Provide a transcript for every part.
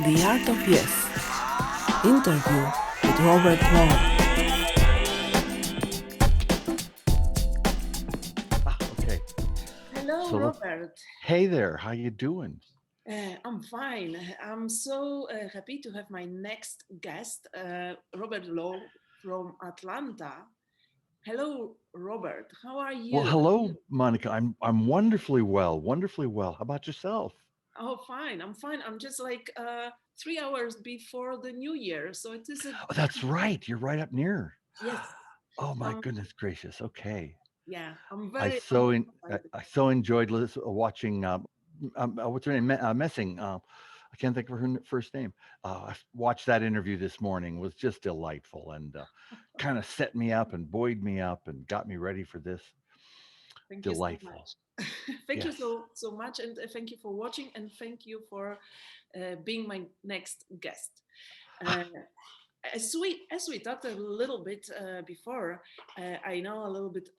The Art of Yes. Interview with Robert Lowe. Okay. Hello, So let's. Robert. Hey there. How you doing? I'm fine. I'm so happy to have my next guest, Robert Lowe from Atlanta. Hello, Robert. How are Well, you? hello, Monica. I'm wonderfully well. Wonderfully well. How about yourself? Oh, fine. I'm fine. I'm just like 3 hours before the New Year, so it is a Oh, that's right. You're right up near. yes. Oh my Um, goodness gracious. Okay. yeah, I'm I excited. I so enjoyed watching. What's her name? Messing. I can't think of her first name. I watched that interview this morning. It was just delightful and kind of set me up and buoyed me up and got me ready for this. Thank you so Delightful. much. Thank you Yes. so much, and thank you for watching, and thank you for being my next guest. Uh, as we talked a little bit before, I know a little bit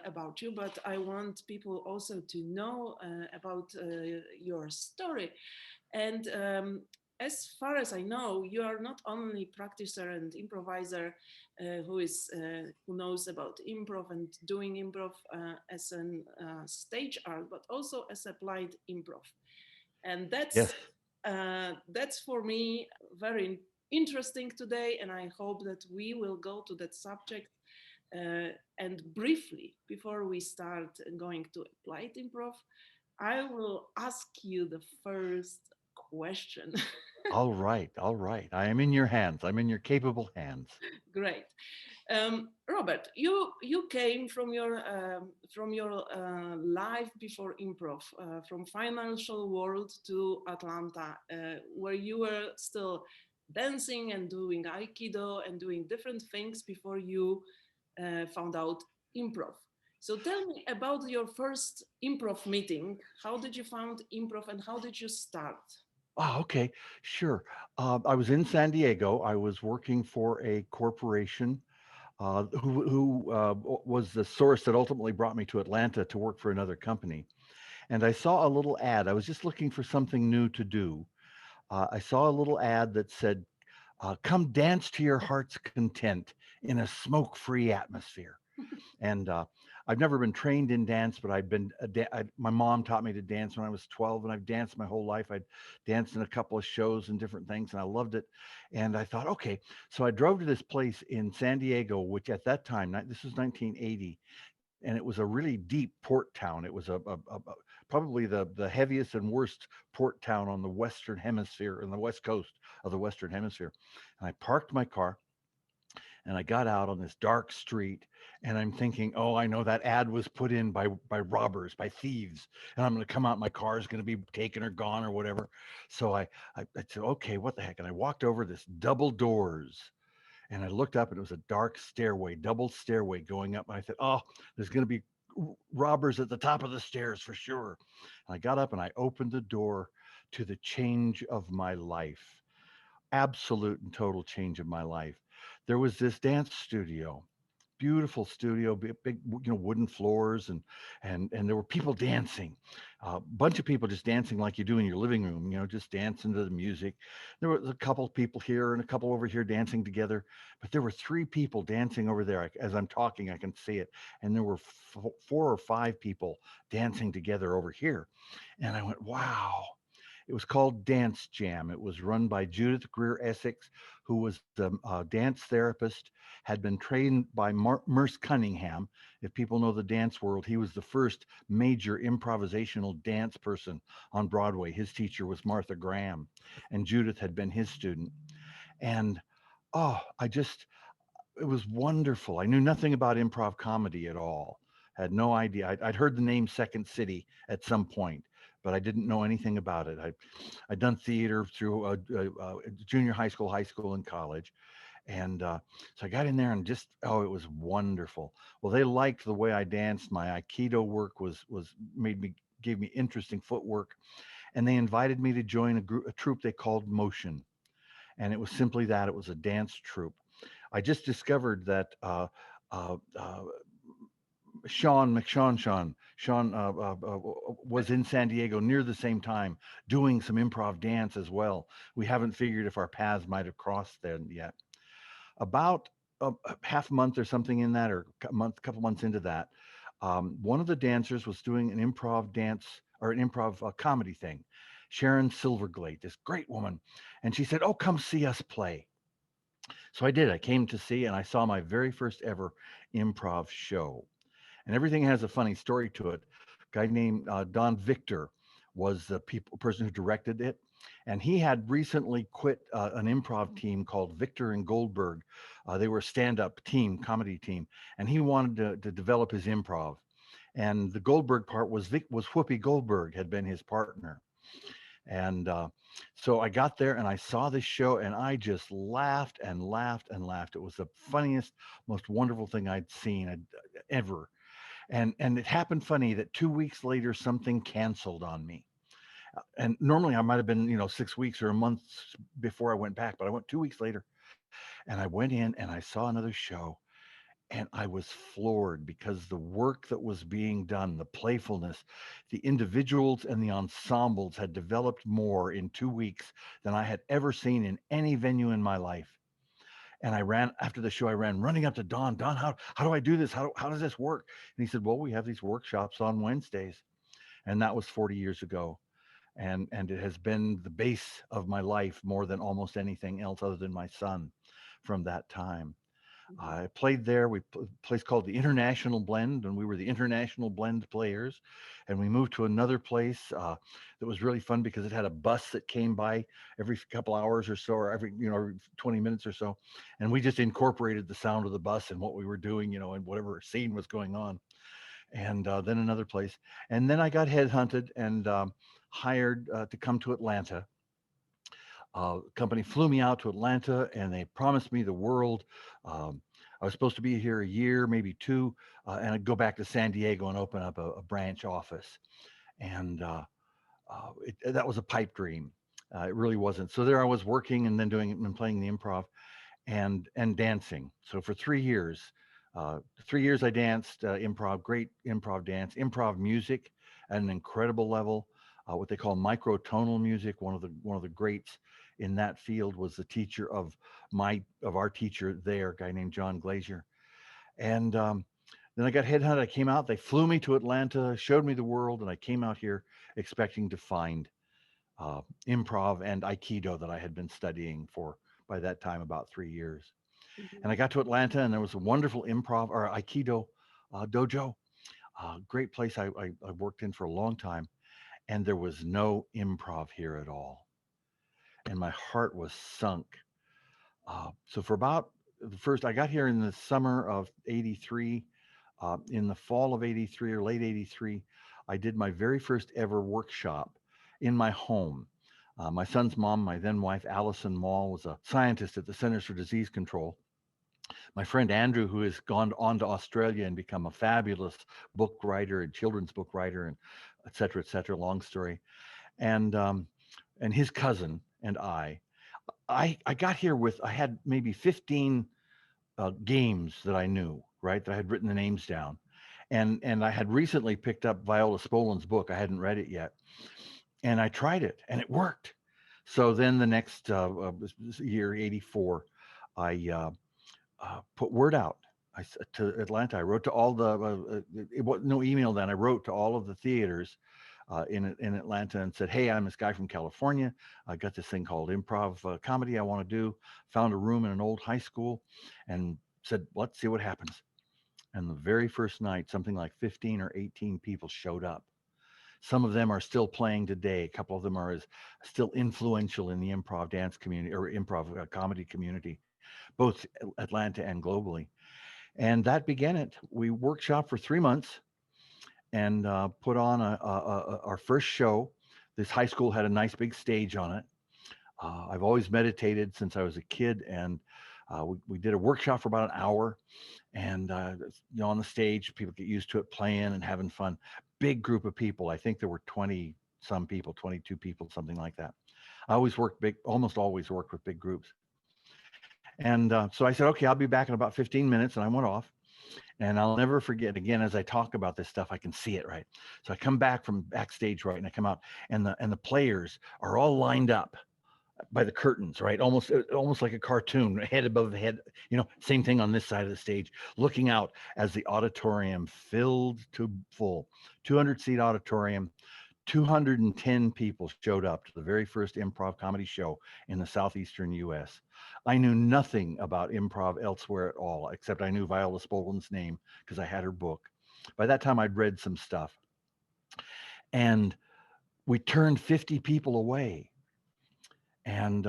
about you, but I want people also to know about your story. And as far as I know, you are not only practitioner and improviser who knows about improv and doing improv as an stage art, but also as applied improv, and Yes. that's for me very interesting today. And I hope that we will go to that subject. And briefly, before we start going to applied improv, I will ask you the first question. All right, all right. I am in your hands. I'm in your capable hands. Great. Robert, you came from your life before improv, from financial world to Atlanta, where you were still dancing and doing aikido and doing different things before you found out improv. So tell me about your first improv meeting. How did you found improv and how did you start? Oh, okay, sure. I was in San Diego. I was working for a corporation who was the source that ultimately brought me to Atlanta to work for another company. And I saw a little ad. I was just looking for something new to do. I saw a little ad that said, "Come dance to your heart's content in a smoke-free atmosphere." And I've never been trained in dance, but my mom taught me to dance when I was 12, and I've danced my whole life. I'd danced in a couple of shows and different things, and I loved it. And I thought, okay, so I drove to this place in San Diego, which at that time, this was 1980, and it was a really deep port town. It was probably the heaviest and worst port town on the Western Hemisphere, on the West Coast of the Western Hemisphere. And I parked my car and I got out on this dark street and I'm thinking, oh, I know that ad was put in by robbers, by thieves, and I'm going to come out, my car is going to be taken or gone or whatever. So I said, okay, what the heck? And I walked over this double doors and I looked up and it was a dark stairway, double stairway going up. And I said, oh, there's going to be robbers at the top of the stairs for sure. And I got up and I opened the door to the change of my life, absolute and total change of my life. There was this dance studio, beautiful studio, big, wooden floors, and there were people dancing, a bunch of people just dancing like you do in your living room, just dancing to the music. There was a couple of people here and a couple over here dancing together, but there were three people dancing over there. As I'm talking, I can see it, and there were four or five people dancing together over here, and I went, wow. It was called Dance Jam. It was run by Judith Greer Essex, who was a dance therapist, had been trained by Merce Cunningham. If people know the dance world, he was the first major improvisational dance person on Broadway. His teacher was Martha Graham, and Judith had been his student. And oh, it was wonderful. I knew nothing about improv comedy at all. Had no idea. I'd heard the name Second City at some point, but I didn't know anything about it. I'd done theater through junior high school, and college, and so I got in there and just it was wonderful. Well, they liked the way I danced. My Aikido work was made me gave me interesting footwork, and they invited me to join a troupe they called Motion, and it was simply that, it was a dance troupe. I just discovered that uh, uh, Sean was in San Diego near the same time doing some improv dance as well. We haven't figured if our paths might have crossed then yet. About a half month or something in that, or a month, couple months into that, one of the dancers was doing an improv dance or an improv comedy thing. Sharon Silverglate, this great woman, and she said, "Oh, come see us play." So I did. I came to see, and I saw my very first ever improv show. And everything has a funny story to it. A guy named Don Victor was the person who directed it, and he had recently quit an improv team called Victor and Goldberg. They were a stand-up team, comedy team, and he wanted to develop his improv. And the Goldberg part was Whoopi Goldberg had been his partner. And so I got there and I saw this show and I just laughed and laughed and laughed. It was the funniest, most wonderful thing I'd seen ever. And it happened funny that 2 weeks later something canceled on me. And normally I might have been, 6 weeks or a month before I went back, but I went 2 weeks later and I went in and I saw another show and I was floored because the work that was being done, the playfulness, the individuals and the ensembles had developed more in 2 weeks than I had ever seen in any venue in my life. And I ran after the show. I ran running up to Don. Don, how do I do this? How does this work? And he said, "Well, we have these workshops on Wednesdays," and that was 40 years ago. And it has been the base of my life more than almost anything else other than my son from that time. Mhm. I played there. A place called the International Blend, and we were the International Blend Players. And we moved to another place that was really fun because it had a bus that came by every couple hours or so, or every 20 minutes or so. And we just incorporated the sound of the bus and what we were doing, and whatever scene was going on. And then another place. And then I got headhunted and hired to come to Atlanta. Company flew me out to Atlanta and they promised me the world. Um, I was supposed to be here a year, maybe two, and I'd go back to San Diego and open up a branch office. And that was a pipe dream. It really wasn't. So there I was working and then doing and playing the improv and dancing. So for 3 years, 3 years I danced improv, great improv dance, improv music at an incredible level. What they call microtonal music. One of the greats in that field was the teacher of our teacher there, a guy named John Glazier. And then I got headhunted. I came out. They flew me to Atlanta, showed me the world, and I came out here expecting to find uh, improv and Aikido that I had been studying for by that time about 3 years. And Mhm. I got to Atlanta, and there was a wonderful improv or Aikido dojo, great place I worked in for a long time, and there was no improv here at all, and my heart was sunk. So for about the first, I got here in the summer of '83. In the fall of '83 or late '83, I did my very first ever workshop in my home. My son's mom, my then wife, Allison Mall, was a scientist at the Centers for Disease Control. My friend Andrew, who has gone on to Australia and become a fabulous book writer and children's book writer and et cetera, long story. And his cousin and I got here with I had maybe 15 games that I knew, right? That I had written the names down. And I had recently picked up Viola Spolin's book. I hadn't read it yet. And I tried it and it worked. So then the next year, 84, I put word out. To Atlanta. I wrote to all it was no email then. I wrote to all of the theaters in Atlanta and said, "Hey, I'm this guy from California. I got this thing called improv comedy I want to do. Found a room in an old high school, and said, let's see what happens." And the very first night, something like 15 or 18 people showed up. Some of them are still playing today. A couple of them are still influential in the improv dance community or improv comedy community, both Atlanta and globally. And that began it. We workshopped for 3 months and put on our first show. This high school had a nice big stage on it. I've always meditated since I was a kid, and we did a workshop for about an hour. And on the stage, people get used to it, playing and having fun. Big group of people. I think there were 20 some people, 22 people, something like that. I always worked big, almost always worked with big groups. And so I said, okay, I'll be back in about 15 minutes, and I went off. And I'll never forget, again, as I talk about this stuff, I can see it, right? So I come back from backstage, right? And I come out, and the players are all lined up by the curtains, right? Almost like a cartoon, head above the head. Same thing on this side of the stage, looking out as the auditorium filled to full. 200-seat auditorium, 210 people showed up to the very first improv comedy show in the Southeastern U.S. I knew nothing about improv elsewhere at all, except I knew Viola Spolin's name because I had her book. By that time, I'd read some stuff. And we turned 50 people away. And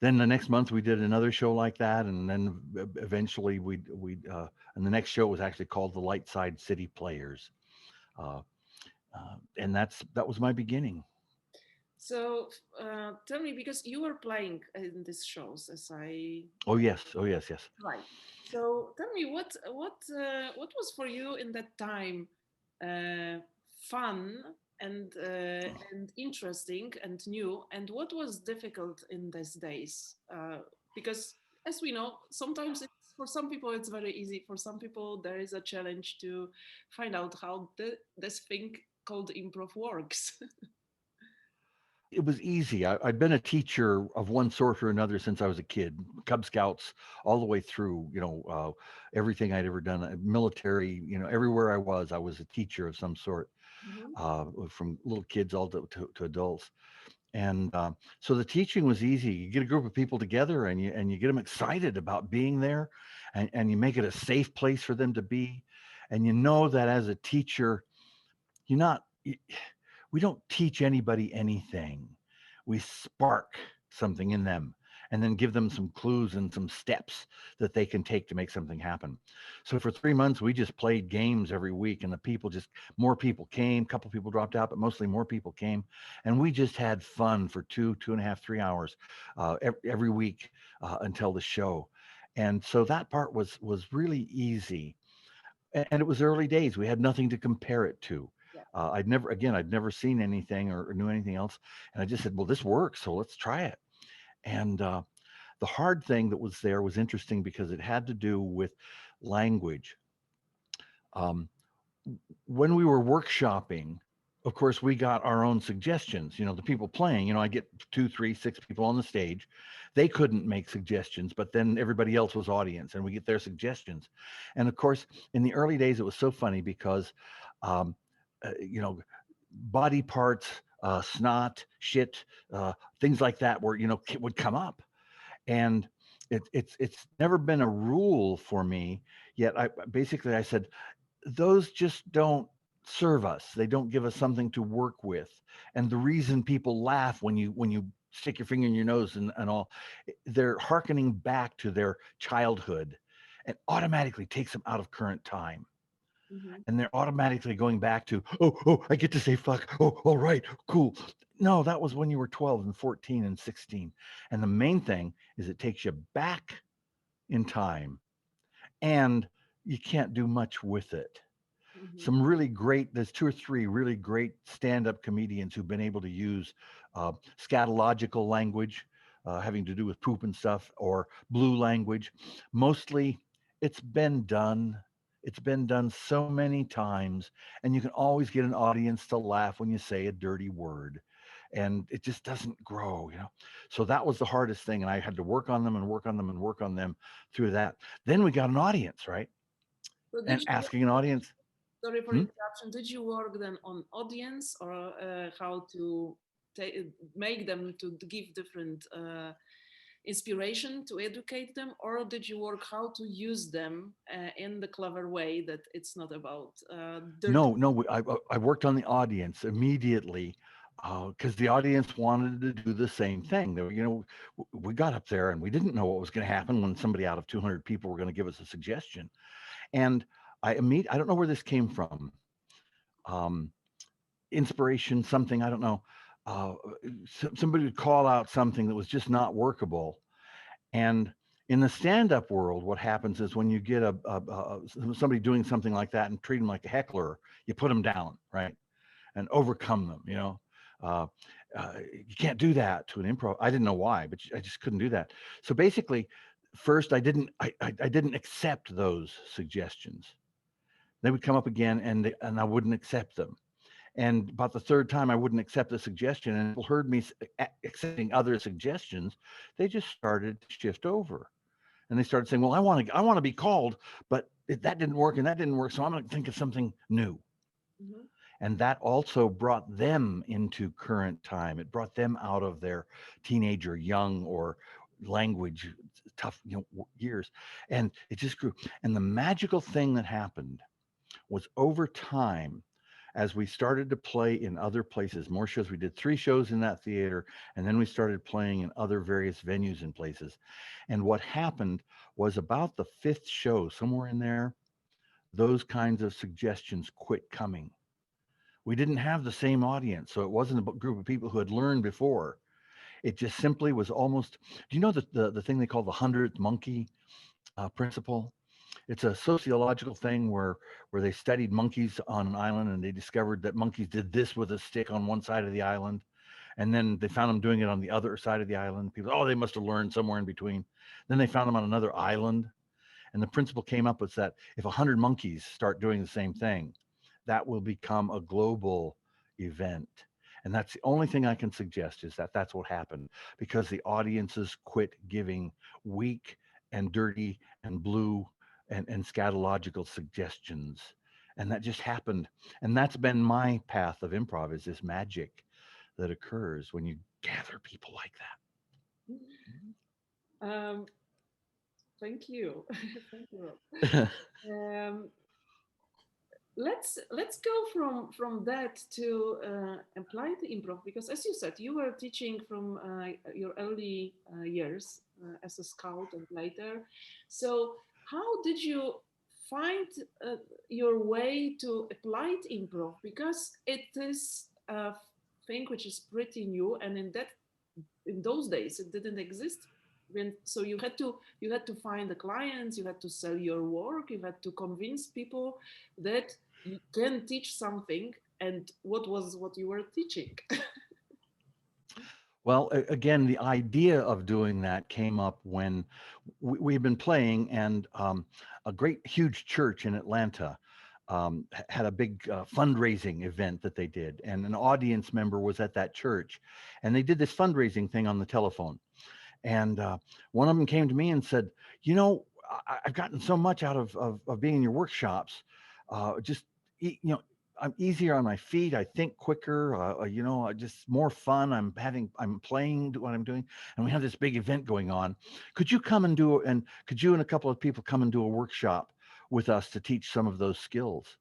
then the next month we did another show like that, and then eventually and the next show was actually called the Lightside City Players, uh, and that was my beginning. So tell me, because you were playing in these shows, as I Oh yes, oh yes, yes. right. So tell me, what was for you in that time fun and interesting and new, and what was difficult in these days? Because as we know, sometimes for some people it's very easy. For some people, there is a challenge to find out how this thing called improv works. It was easy. I'd been a teacher of one sort or another since I was a kid, Cub Scouts all the way through, everything I'd ever done, military, everywhere I was a teacher of some sort, Mhm. from little kids all to adults. And so the teaching was easy. You get a group of people together, and you get them excited about being there, and you make it a safe place for them to be. And you know that as a teacher, you're not y- we don't teach anybody anything. We spark something in them and then give them some clues and some steps that they can take to make something happen. So for 3 months, we just played games every week, and more people came, a couple people dropped out, but mostly more people came. And we just had fun for 2.5, 3 hours every week until the show. And so that part was really easy, and it was early days. We had nothing to compare it to. Yeah. I'd never seen anything or knew anything else, and I just said, "Well, this works, so let's try it." And the hard thing that was there was interesting because it had to do with language. Um, when we were workshopping, of course, we got our own suggestions. The people playing, I get two, three, six people on the stage. They couldn't make suggestions, but then everybody else was audience, and we get their suggestions. And of course, in the early days, it was so funny because, um, you know, body parts, snot, shit, things like that were, would come up. And it's never been a rule for me. Yet I said, those just don't serve us. They don't give us something to work with. And the reason people laugh when you stick your finger in your nose and all, they're hearkening back to their childhood, and automatically takes them out of current time. Mhm. And they're automatically going back to, oh, I get to say fuck. Oh, all right, cool. No, that was when you were 12 and 14 and 16. And the main thing is it takes you back in time, and you can't do much with it. Mhm. There's two or three really great stand-up comedians who've been able to use scatological language, having to do with poop and stuff, or blue language. Mostly it's been done so many times, and you can always get an audience to laugh when you say a dirty word, and it just doesn't grow. So that was the hardest thing, and I had to work on them and work on them and work on them through that. Then we got an audience, right? So And did you asking an audience. Sorry for Hmm? interruption. Did you work then on audience, or how to make them to give different inspiration to educate them, or did you work how to use them in the clever way that it's not about dirty? No, no, I worked on the audience immediately, because the audience wanted to do the same thing. We got up there and we didn't know what was going to happen when somebody out of 200 people were going to give us a suggestion. And I don't know where this came from. Um, Inspiration, something, I don't know. Uh, Somebody would call out something that was just not workable. And in the stand-up world, what happens is when you get somebody doing something like that and treat them like a heckler, you put them down, right, and overcome them. Uh, you can't do that to an improv. I didn't know why, but I just couldn't do that. So basically, first I didn't accept those suggestions. They would come up again, and I wouldn't accept them. And about the third time, I wouldn't accept the suggestion, and people heard me accepting other suggestions. They just started to shift over, and they started saying, "Well, I want to be called, but that didn't work, and that didn't work, so I'm going to think of something new." Mhm. And that also brought them into current time. It brought them out of their teenager, young, or language tough, years, and it just grew. And the magical thing that happened was, over time, as we started to play in other places, more shows. We did 3 shows in that theater, and then we started playing in other various venues and places. And what happened was, about the 5th show, somewhere in there, those kinds of suggestions quit coming. We didn't have the same audience, so it wasn't a group of people who had learned before. It just simply was almost. Do you know the thing they call the 100th monkey principle? It's a sociological thing where they studied monkeys on an island, and they discovered that monkeys did this with a stick on one side of the island, and then they found them doing it on the other side of the island. People, oh, they must have learned somewhere in between. Then they found them on another island, and the principle came up was that if 100 monkeys start doing the same thing, that will become a global event. And that's the only thing I can suggest, is that that's what happened, because the audiences quit giving weak and dirty and blue and scatological suggestions. And that just happened. And that's been my path of improv, is this magic that occurs when you gather people like Um, Thank you. Thank you, Rob. that. Um, let's go from that to applied improv, because, as you said, you were teaching from your early years as a scout and later. So how did you find your way to applied improv? Because it is a thing which is pretty new, and in those days it didn't exist. So you had to find the clients, you had to sell your work, you had to convince people that you can teach something. And what you were teaching? Well, again, the idea of doing that came up when we had been playing, and a great, huge church in Atlanta had a big fundraising event that they did, and an audience member was at that church, and they did this fundraising thing on the telephone. And one of them came to me and said, I've gotten so much out of being in your workshops. Just, I'm easier on my feet. I think quicker, just more fun. I'm playing what I'm doing. And we have this big event going on. Could you come and could you and a couple of people come and do a workshop with us to teach some of those skills?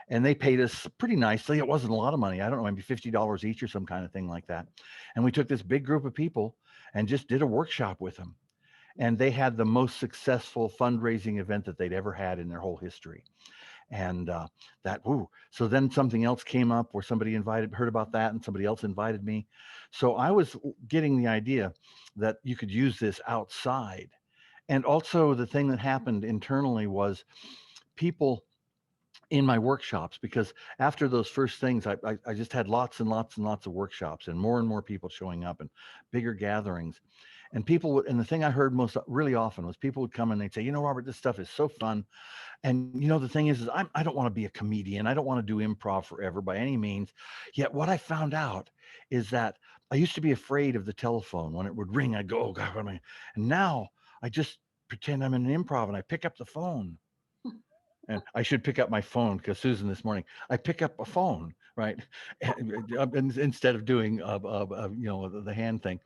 And they paid us pretty nicely. It wasn't a lot of money. I don't know, maybe $50 each or some kind of thing like that. And we took this big group of people and just did a workshop with them. And they had the most successful fundraising event that they'd ever had in their whole history. And so then something else came up where somebody heard about that, and somebody else invited me. So I was getting the idea that you could use this outside. And also, the thing that happened internally was, people in my workshops, because after those first things, I just had lots and lots and lots of workshops, and more people showing up, and bigger gatherings. And people would, and the thing I heard most really often was, people would come and they'd say, Robert, this stuff is so fun. And the thing is I don't want to be a comedian. I don't want to do improv forever by any means. Yet what I found out is that I used to be afraid of the telephone. When it would ring, I'd go, oh God, what am I? And now I just pretend I'm in an improv, and I pick up the phone. And I should pick up my phone, because Susan, this morning, I pick up a phone, right? And instead of doing, the hand thing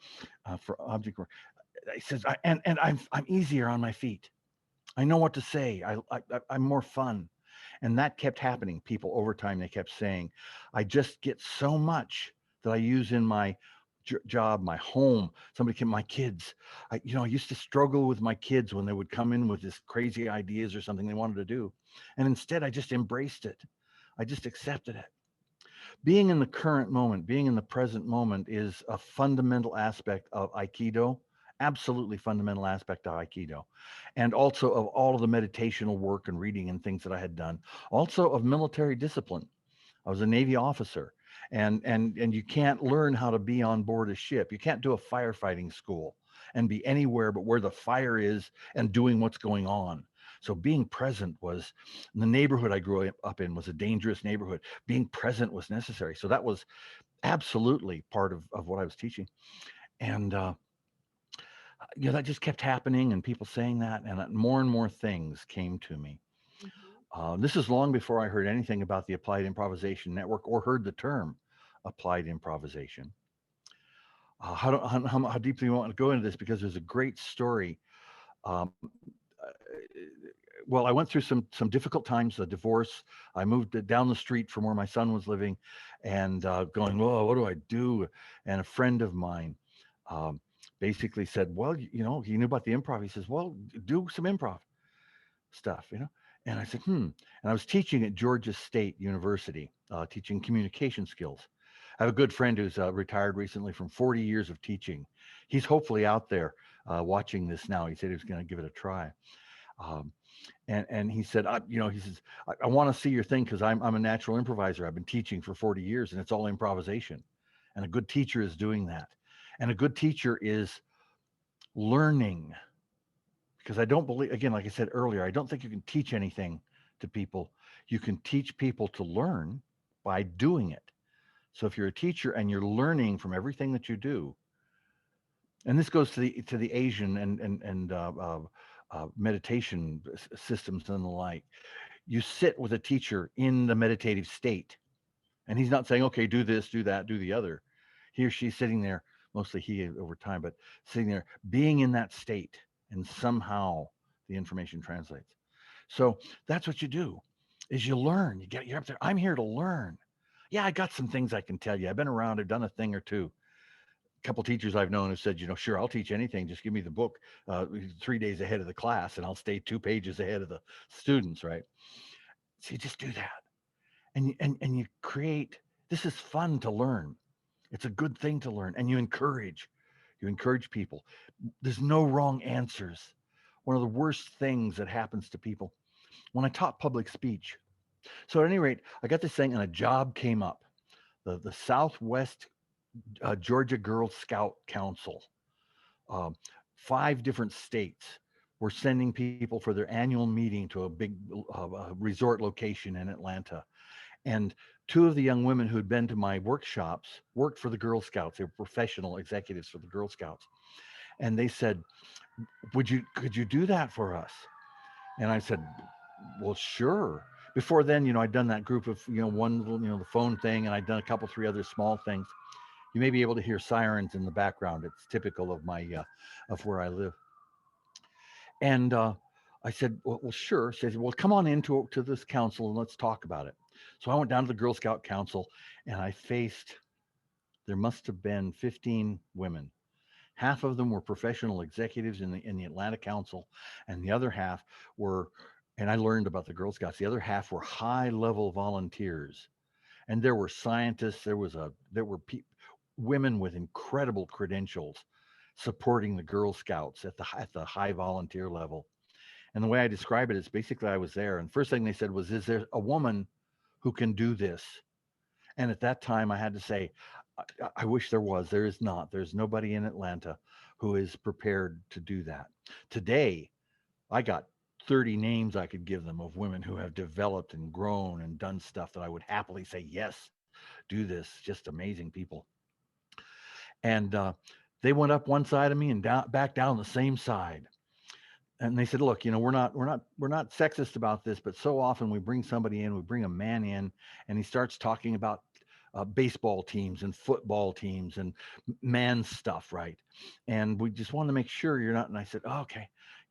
for object work. He says, and I'm easier on my feet. I know what to say. I'm more fun. And that kept happening. People over time, they kept saying, I just get so much that I use in my job, my home. My kids. I used to struggle with my kids when they would come in with this crazy ideas or something they wanted to do. And instead, I just embraced it. I just accepted it. Being in the current moment, being in the present moment, is a fundamental aspect of Aikido. Absolutely fundamental aspect of Aikido. And also of all of the meditational work and reading and things that I had done. Also of military discipline. I was a Navy officer, and you can't learn how to be on board a ship. You can't do a firefighting school and be anywhere but where the fire is and doing what's going on. So being present was, the neighborhood I grew up in was a dangerous neighborhood. Being present was necessary. So that was absolutely part of what I was teaching. And, that just kept happening and people saying that. And more and more things came to me. Mhm. This is long before I heard anything about the Applied Improvisation Network or heard the term applied improvisation. How deeply you want to go into this? Because there's a great story. Um, uh, well, I went through some difficult times, a divorce. I moved down the street from where my son was living, and going, "Oh, what do I do?" And a friend of mine um, basically said, "Well, he knew about the improv." He says, "Well, do some improv stuff, you know." And I said, "Hmm." And I was teaching at Georgia State University, teaching communication skills. I have a good friend who's retired recently from 40 years of teaching. He's hopefully out there watching this now. He said he was going to give it a try. Um, and he said, he says, I want to see your thing because I'm a natural improviser. I've been teaching for 40 years and it's all improvisation. And a good teacher is doing that. And a good teacher is learning, because I don't believe, again, like I said earlier, I don't think you can teach anything to people. You can teach people to learn by doing it. So if you're a teacher and you're learning from everything that you do, and this goes to the Asian and meditation systems and the like. You sit with a teacher in the meditative state, and he's not saying, "Okay, do this, do that, do the other." He or she's sitting there, mostly he over time, but sitting there, being in that state, and somehow the information translates. So that's what you do, is you learn. You're up there. I'm here to learn. Yeah, I got some things I can tell you. I've been around. I've done a thing or two. Couple teachers I've known have said, sure, I'll teach anything. Just give me the book 3 days ahead of the class, and I'll stay 2 pages ahead of the students. Right? So you just do that, and you create. This is fun to learn. It's a good thing to learn, and you encourage. You encourage people. There's no wrong answers. One of the worst things that happens to people when I taught public speech. So at any rate, I got this thing, and a job came up. The Southwest Georgia Girl Scout Council, um, 5 different states were sending people for their annual meeting to a big resort location in Atlanta. And 2 of the young women who had been to my workshops worked for the Girl Scouts. They were professional executives for the Girl Scouts. And they said, could you do that for us? And I said, well, sure. Before then, I'd done that group of, one little, the phone thing, and I'd done a couple, 3 other small things. You may be able to hear sirens in the background. It's typical of of where I live. And I said, well, sure. She said, well, come on into to this council and let's talk about it. So I went down to the Girl Scout Council and I faced, there must have been 15 women. Half of them were professional executives in the Atlanta Council, and the other half were, and I learned about the Girl Scouts. The other half were high level volunteers, and there were scientists. There were women with incredible credentials supporting the Girl Scouts at the high volunteer level. And the way I describe it is basically I was there, and first thing they said was, "Is there a woman who can do this?" And at that time, I had to say, I wish there was. There is not. There's nobody in Atlanta who is prepared to do that. Today, I got 30 names I could give them of women who have developed and grown and done stuff that I would happily say, yes, do this. Just amazing people. And they went up one side of me and back down the same side. And they said, look, we're not sexist about this, but so often we bring somebody in, we bring a man in, and he starts talking about baseball teams and football teams and man stuff, right? And we just want to make sure you're not. And I said, oh, okay.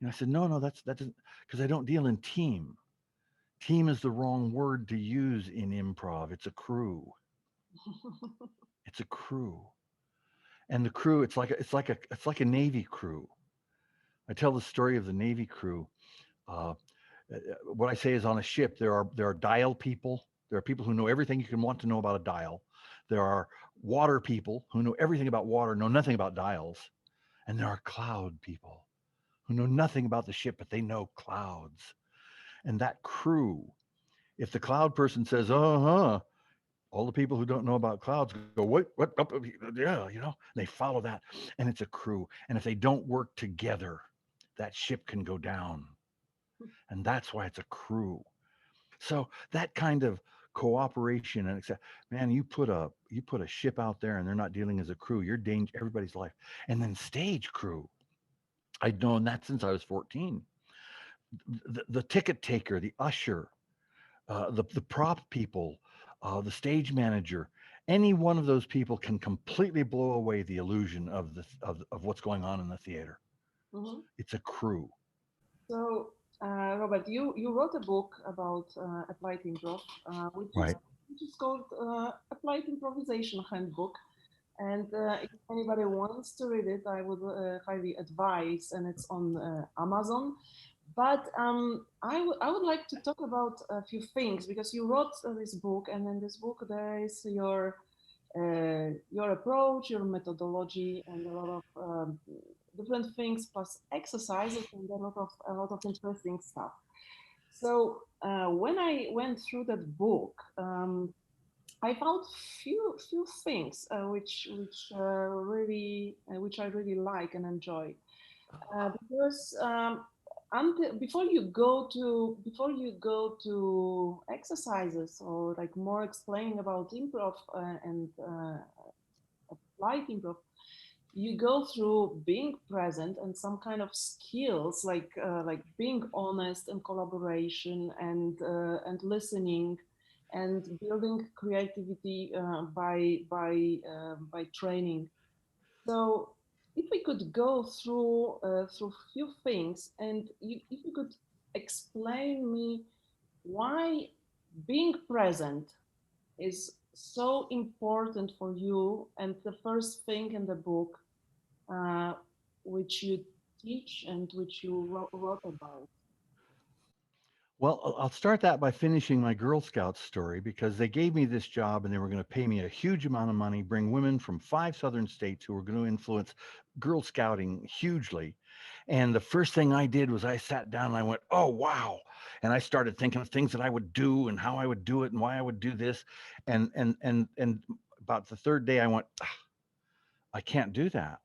I said, no, that doesn't, because I don't deal in team. Team is the wrong word to use in improv. It's a crew. It's a crew, and the crew. It's like a Navy crew. I tell the story of the Navy crew. Uh, what I say is, on a ship, there are dial people. There are people who know everything you can want to know about a dial. There are water people who know everything about water, know nothing about dials. And there are cloud people who know nothing about the ship, but they know clouds. And that crew, if the cloud person says, all the people who don't know about clouds go, what, yeah, they follow that. And it's a crew. And if they don't work together, that ship can go down. And that's why it's a crew. So that kind of cooperation and accept, man, you put a ship out there and they're not dealing as a crew. You're danger everybody's life. And then stage crew. I'd known that since I was 14. The ticket taker, the usher, the prop people, the stage manager, any one of those people can completely blow away the illusion of what's going on in the theater. Mhm. It's a crew. So, Robert, you wrote a book about applied improv, which is Right. called Applied Improvisation Handbook. And if anybody wants to read it, I would highly advise, and it's on Amazon. But I would like to talk about a few things because you wrote this book, and in this book there is your approach, your methodology, and a lot of different things plus exercises and a lot of interesting stuff. So when I went through that book, I found few things which I really like and enjoy because until before you go to exercises or like more explaining about improv and applied improv, you go through being present and some kind of skills like being honest and collaboration and listening and building creativity by training. So if we could go through few things, and if you could explain me why being present is so important for you, and the first thing in the book uh, which you teach and which you wrote about. Well, I'll start that by finishing my Girl Scouts story because they gave me this job and they were going to pay me a huge amount of money, bring women from 5 southern states who were going to influence Girl Scouting hugely. And the first thing I did was I sat down and I went, "Oh, wow." And I started thinking of things that I would do and how I would do it and why I would do this. And about the third day I went, "Ah, I can't do that.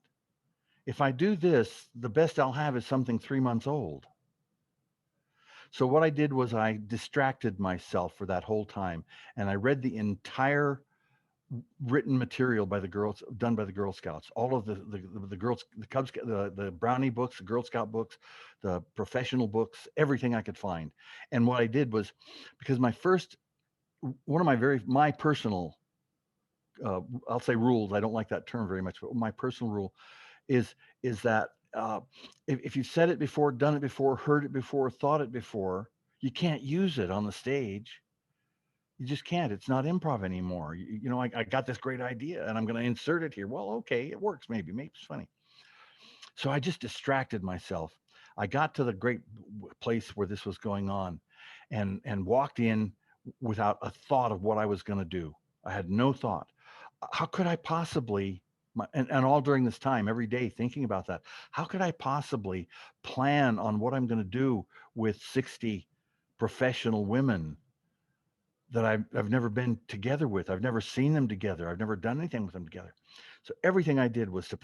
If I do this, the best I'll have is something 3 months old." So what I did was I distracted myself for that whole time, and I read the entire written material by the girls, done by the Girl Scouts, all of the girls, the Cub Scout, the Brownie books, the Girl Scout books, the professional books, everything I could find. And what I did was, because my first, one of my personal, I'll say rules. I don't like that term very much, but my personal rule is is that if you've said it before, done it before, heard it before, thought it before, you can't use it on the stage. You just can't. It's not improv anymore. I got this great idea and I'm going to insert it here. Well, okay, it works. Maybe it's funny. So I just distracted myself. I got to the great place where this was going on, and walked in without a thought of what I was going to do. I had no thought. How could I possibly, and all during this time, every day thinking about that, how could I possibly plan on what I'm going to do with 60 professional women that I've never been together with? I've never seen them together. I've never done anything with them together. So everything I did was to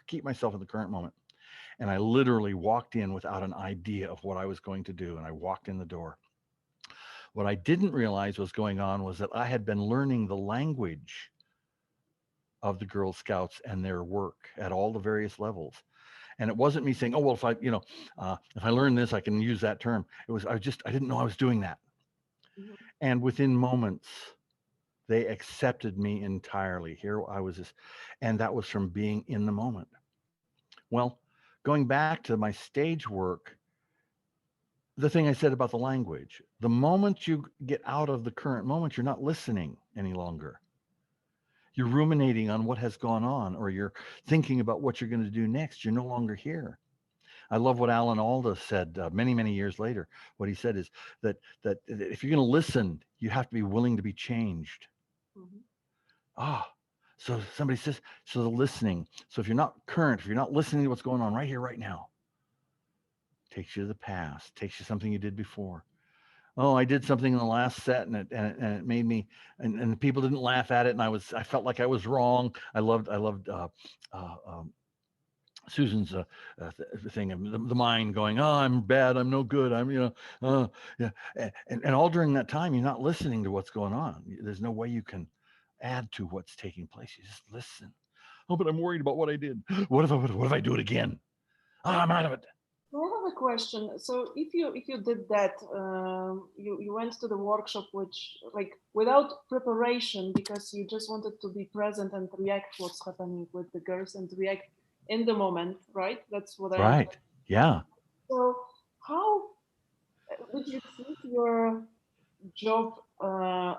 keep myself in the current moment. And I literally walked in without an idea of what I was going to do. And I walked in the door. What I didn't realize was going on was that I had been learning the language of the Girl Scouts and their work at all the various levels. And it wasn't me saying, "Oh, well, if I learn this, I can use that term." It was, I didn't know I was doing that. Mhm. And within moments, they accepted me entirely. Here I was, and that was from being in the moment. Well, going back to my stage work, the thing I said about the language, the moment you get out of the current moment, you're not listening any longer. You're ruminating on what has gone on, or you're thinking about what you're going to do next. You're no longer here. I love what Alan Alda said many, many years later. What he said is that if you're going to listen, you have to be willing to be changed. Mhm. Ah, so somebody says, so the listening. So if you're not current, if you're not listening to what's going on right here, right now, takes you to the past, takes you something you did before. Oh, I did something in the last set, and it made me, and people didn't laugh at it, and I felt like I was wrong. I loved uh, um, Susan's thing of the mind going, oh, I'm bad, I'm no good, I'm, yeah, and all during that time, you're not listening to what's going on. There's no way you can add to what's taking place. You just listen. Oh, but I'm worried about what I did. What if I do it again? Oh, I'm out of it. I have a question. So if you did that, you went to the workshop, which like without preparation, because you just wanted to be present and react what's happening with the girls and react in the moment, right? That's what I. Right. Yeah. So how did you treat your job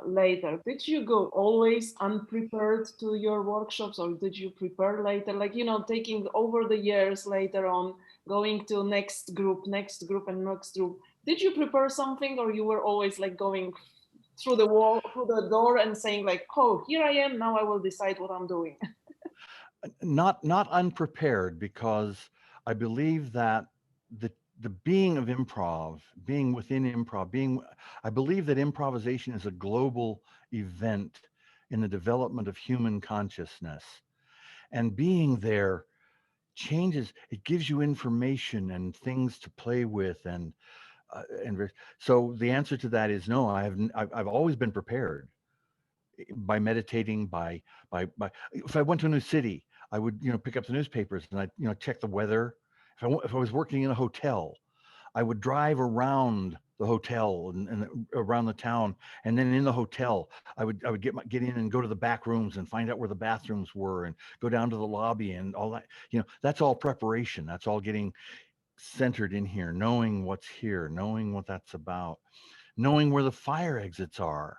later? Did you go always unprepared to your workshops, or did you prepare later? Like, taking over the years later on, going to next group, and next group. Did you prepare something, or you were always like going through the wall, through the door, and saying like, "Oh, here I am. Now I will decide what I'm doing." Not unprepared, because I believe that the the being of improv, being within improv, being I believe that improvisation is a global event in the development of human consciousness. And being there changes, it gives you information and things to play with, so the answer to that is no. I've always been prepared by meditating, by if I went to a new city, I would pick up the newspapers and I check the weather. If I was working in a hotel, I would drive around the hotel and around the town, and then in the hotel, I would get in and go to the back rooms and find out where the bathrooms were, and go down to the lobby and all that. That's all preparation. That's all getting centered in here, knowing what's here, knowing what that's about, knowing where the fire exits are.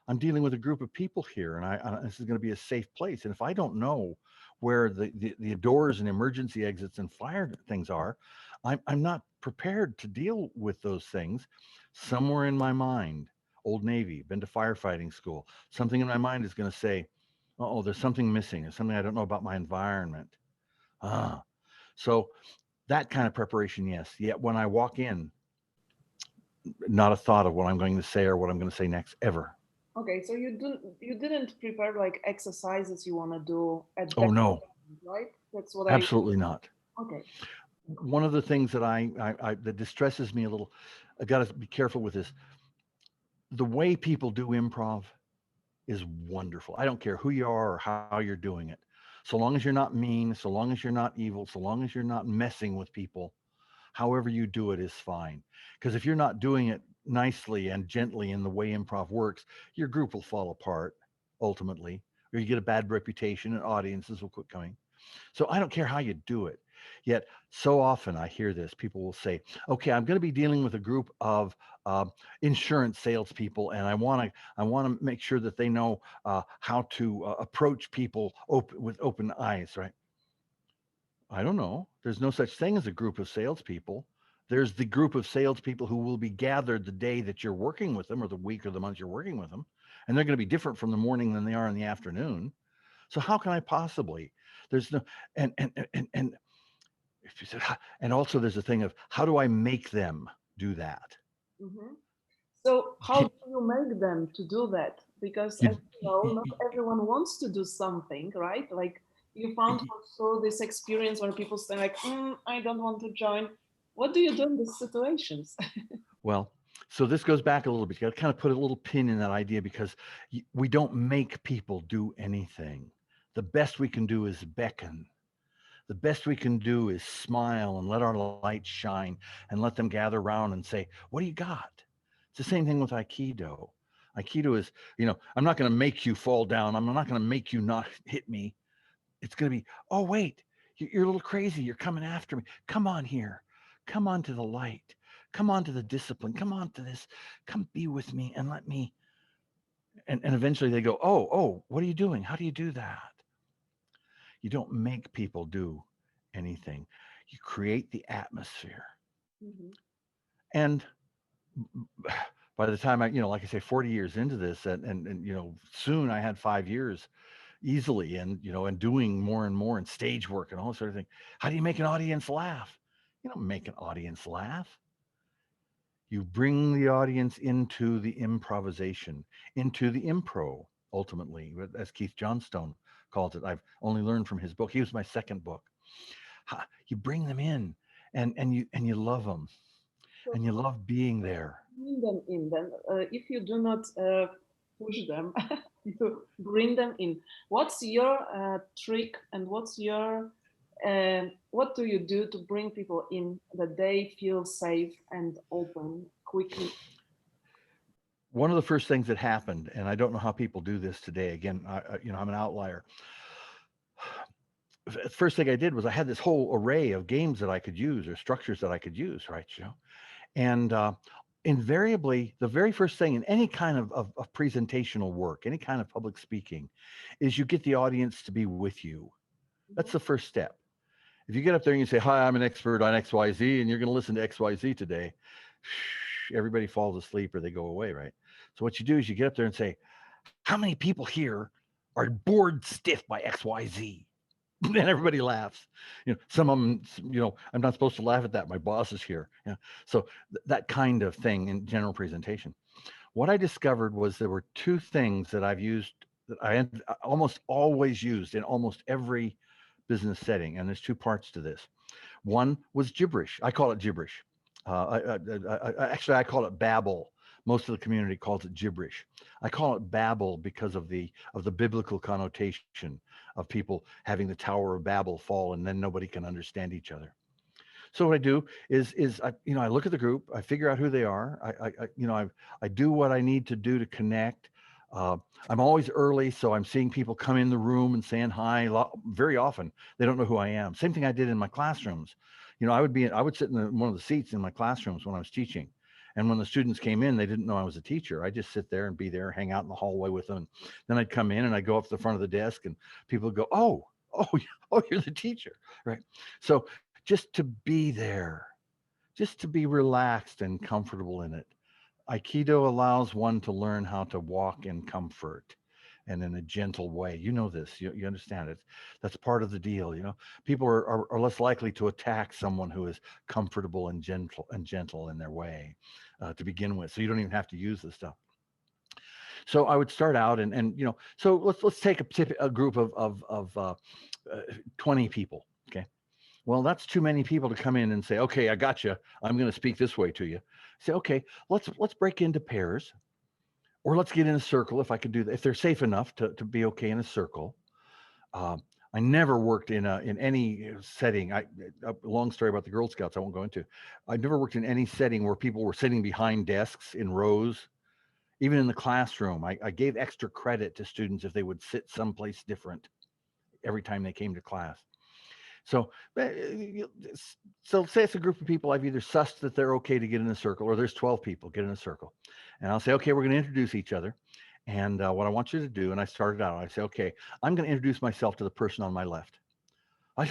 I'm dealing with a group of people here, and this is going to be a safe place. And if I don't know where the doors and emergency exits and fire things are, I'm not prepared to deal with those things. Somewhere in my mind, Old Navy, been to firefighting school, something in my mind is going to say, oh, there's something missing. There's something I don't know about my environment. Ah, so that kind of preparation, yes. Yet when I walk in, not a thought of what I'm going to say or what I'm going to say next ever. Okay, so you didn't prepare like exercises you want to do at Oh that no, moment, right? That's what I. absolutely not. Okay. One of the things that that distresses me a little, I got to be careful with this. The way people do improv is wonderful. I don't care who you are or how you're doing it. So long as you're not mean, so long as you're not evil, so long as you're not messing with people, however you do it is fine. Because if you're not doing it nicely and gently in the way improv works, your group will fall apart ultimately, or you get a bad reputation and audiences will quit coming. So I don't care how you do it. Yet so often I hear this. People will say, "Okay, I'm going to be dealing with a group of insurance salespeople, and I want to make sure that they know how to approach people with open eyes." Right? I don't know. There's no such thing as a group of salespeople. There's the group of salespeople who will be gathered the day that you're working with them, or the week or the month you're working with them, and they're going to be different from the morning than they are in the afternoon. So how can I possibly? There's no and if you said, and also there's a thing of how do I make them do that? Hmm. So how You, do you make them to do that? Because you, as you know, not you, everyone wants to do something, right? Like you found you, also this experience where people say like, I don't want to join. What do you do in these situations? well, so this goes back a little bit. You got to kind of put a little pin in that idea, because we don't make people do anything. The best we can do is beckon. The best we can do is smile and let our light shine and let them gather around and say, "What do you got?" It's the same thing with Aikido. Aikido is, I'm not going to make you fall down. I'm not going to make you not hit me. It's going to be, oh, wait, you're a little crazy. You're coming after me. Come on here. Come on to the light. Come on to the discipline. Come on to this. Come be with me and let me. And eventually they go, oh, what are you doing? How do you do that? You don't make people do anything. You create the atmosphere. Hmm. And by the time like I say, 40 years into this, and soon I had 5 years easily, and doing more and more and stage work and all that sort of thing. How do you make an audience laugh? You don't make an audience laugh. You bring the audience into the improvisation, into the impro, ultimately, as Keith Johnstone calls it. I've only learned from his book. He was my second book. you bring them in, and you love them, So and you love being there. bring them in. Then, if you do not push them, you bring them in. What's your trick, and what do you do to bring people in that they feel safe and open quickly? One of the first things that happened, and I don't know how people do this today. Again, I'm an outlier. First thing I did was I had this whole array of games that I could use or structures that I could use, right? And invariably, the very first thing in any kind of presentational work, any kind of public speaking, is you get the audience to be with you. That's the first step. If you get up there and you say, "Hi, I'm an expert on XYZ, and you're going to listen to XYZ today," everybody falls asleep or they go away, right? So what you do is you get up there and say, "How many people here are bored stiff by XYZ?" And everybody laughs. Some of them, I'm not supposed to laugh at that. My boss is here. So that kind of thing in general presentation. What I discovered was there were two things that I've used that I almost always used in almost every business setting, and there's two parts to this. One was gibberish. I call it gibberish. Actually, I call it babble. Most of the community calls it gibberish. I call it babble because of the biblical connotation of people having the Tower of Babel fall, and then nobody can understand each other. So what I do is I look at the group, I figure out who they are, I do what I need to do to connect. Uh, I'm always early, so I'm seeing people come in the room and saying hi. Very often, they don't know who I am. Same thing I did in my classrooms. I would sit in one of the seats in my classrooms when I was teaching, and when the students came in, they didn't know I was a teacher. I just sit there and be there, hang out in the hallway with them. And then I'd come in and I'd go up to the front of the desk, and people would go, "Oh, oh, you're the teacher," right? So just to be there, just to be relaxed and comfortable in it. Aikido allows one to learn how to walk in comfort and in a gentle way. You know this, you understand it. That's part of the deal. People are less likely to attack someone who is comfortable and gentle in their way to begin with. So you don't even have to use this stuff. So I would start out so let's take a group of 20 people. Okay. Well, that's too many people to come in and say, "Okay, I got you. I'm going to speak this way to you." Say, "Okay, let's break into pairs, or let's get in a circle if I could do that. If they're safe enough to be okay in a circle." Um, I never worked in any setting. A long story about the Girl Scouts I won't go into. I never worked in any setting where people were sitting behind desks in rows. Even in the classroom, I gave extra credit to students if they would sit someplace different every time they came to class. So, so say it's a group of people. I've either sussed that they're okay to get in a circle, or there's 12 people get in a circle, and I'll say, "Okay, we're going to introduce each other." And what I want you to do, and I started out, I say, "Okay, I'm going to introduce myself to the person on my left." Now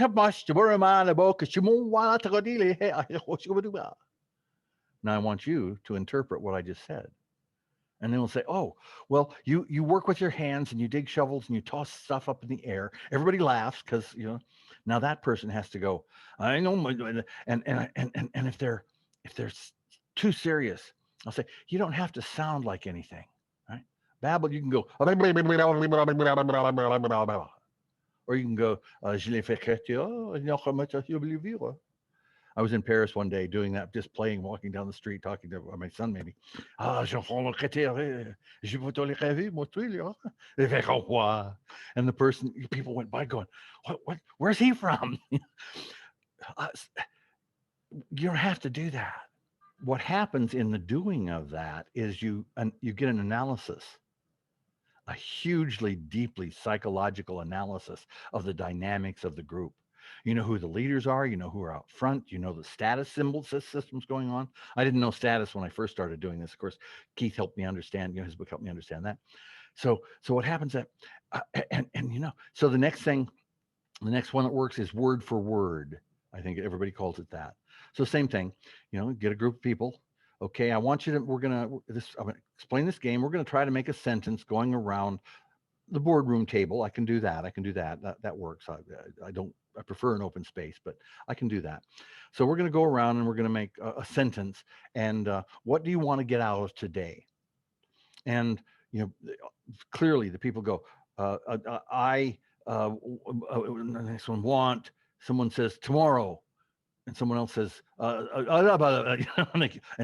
I want you to interpret what I just said. And then we'll say, "Oh, well, you work with your hands and you dig shovels and you toss stuff up in the air." Everybody laughs because now that person has to go, "I know," and if they're too serious, I'll say, "You don't have to sound like anything, right? Babble, you can go, or you can go, "Je l'ai fait créature, I was in Paris one day doing that, just playing, walking down the street, talking to my son, maybe. "Ah, j'entends le critère, je veux te le rêver, moi, tu là." They think, "Oh, wow." And people went by going, where's he from?" Uh, you don't have to do that. What happens in the doing of that is you get an analysis, a hugely deeply psychological analysis of the dynamics of the group. You know who the leaders are, you know who are out front, you know the status systems going on. I didn't know status when I first started doing this. Of course, Keith helped me understand, his book helped me understand that. So what happens that so the next one that works is word for word. I think everybody calls it that. So same thing, get a group of people. Okay, I want you to, I'm gonna explain this game. We're gonna try to make a sentence going around the boardroom table. I can do that. That works. I prefer an open space, but I can do that. So we're going to go around and we're going to make a sentence. And what do you want to get out of today? And clearly the people go, "I." The next one, "want someone says tomorrow, and someone else says, and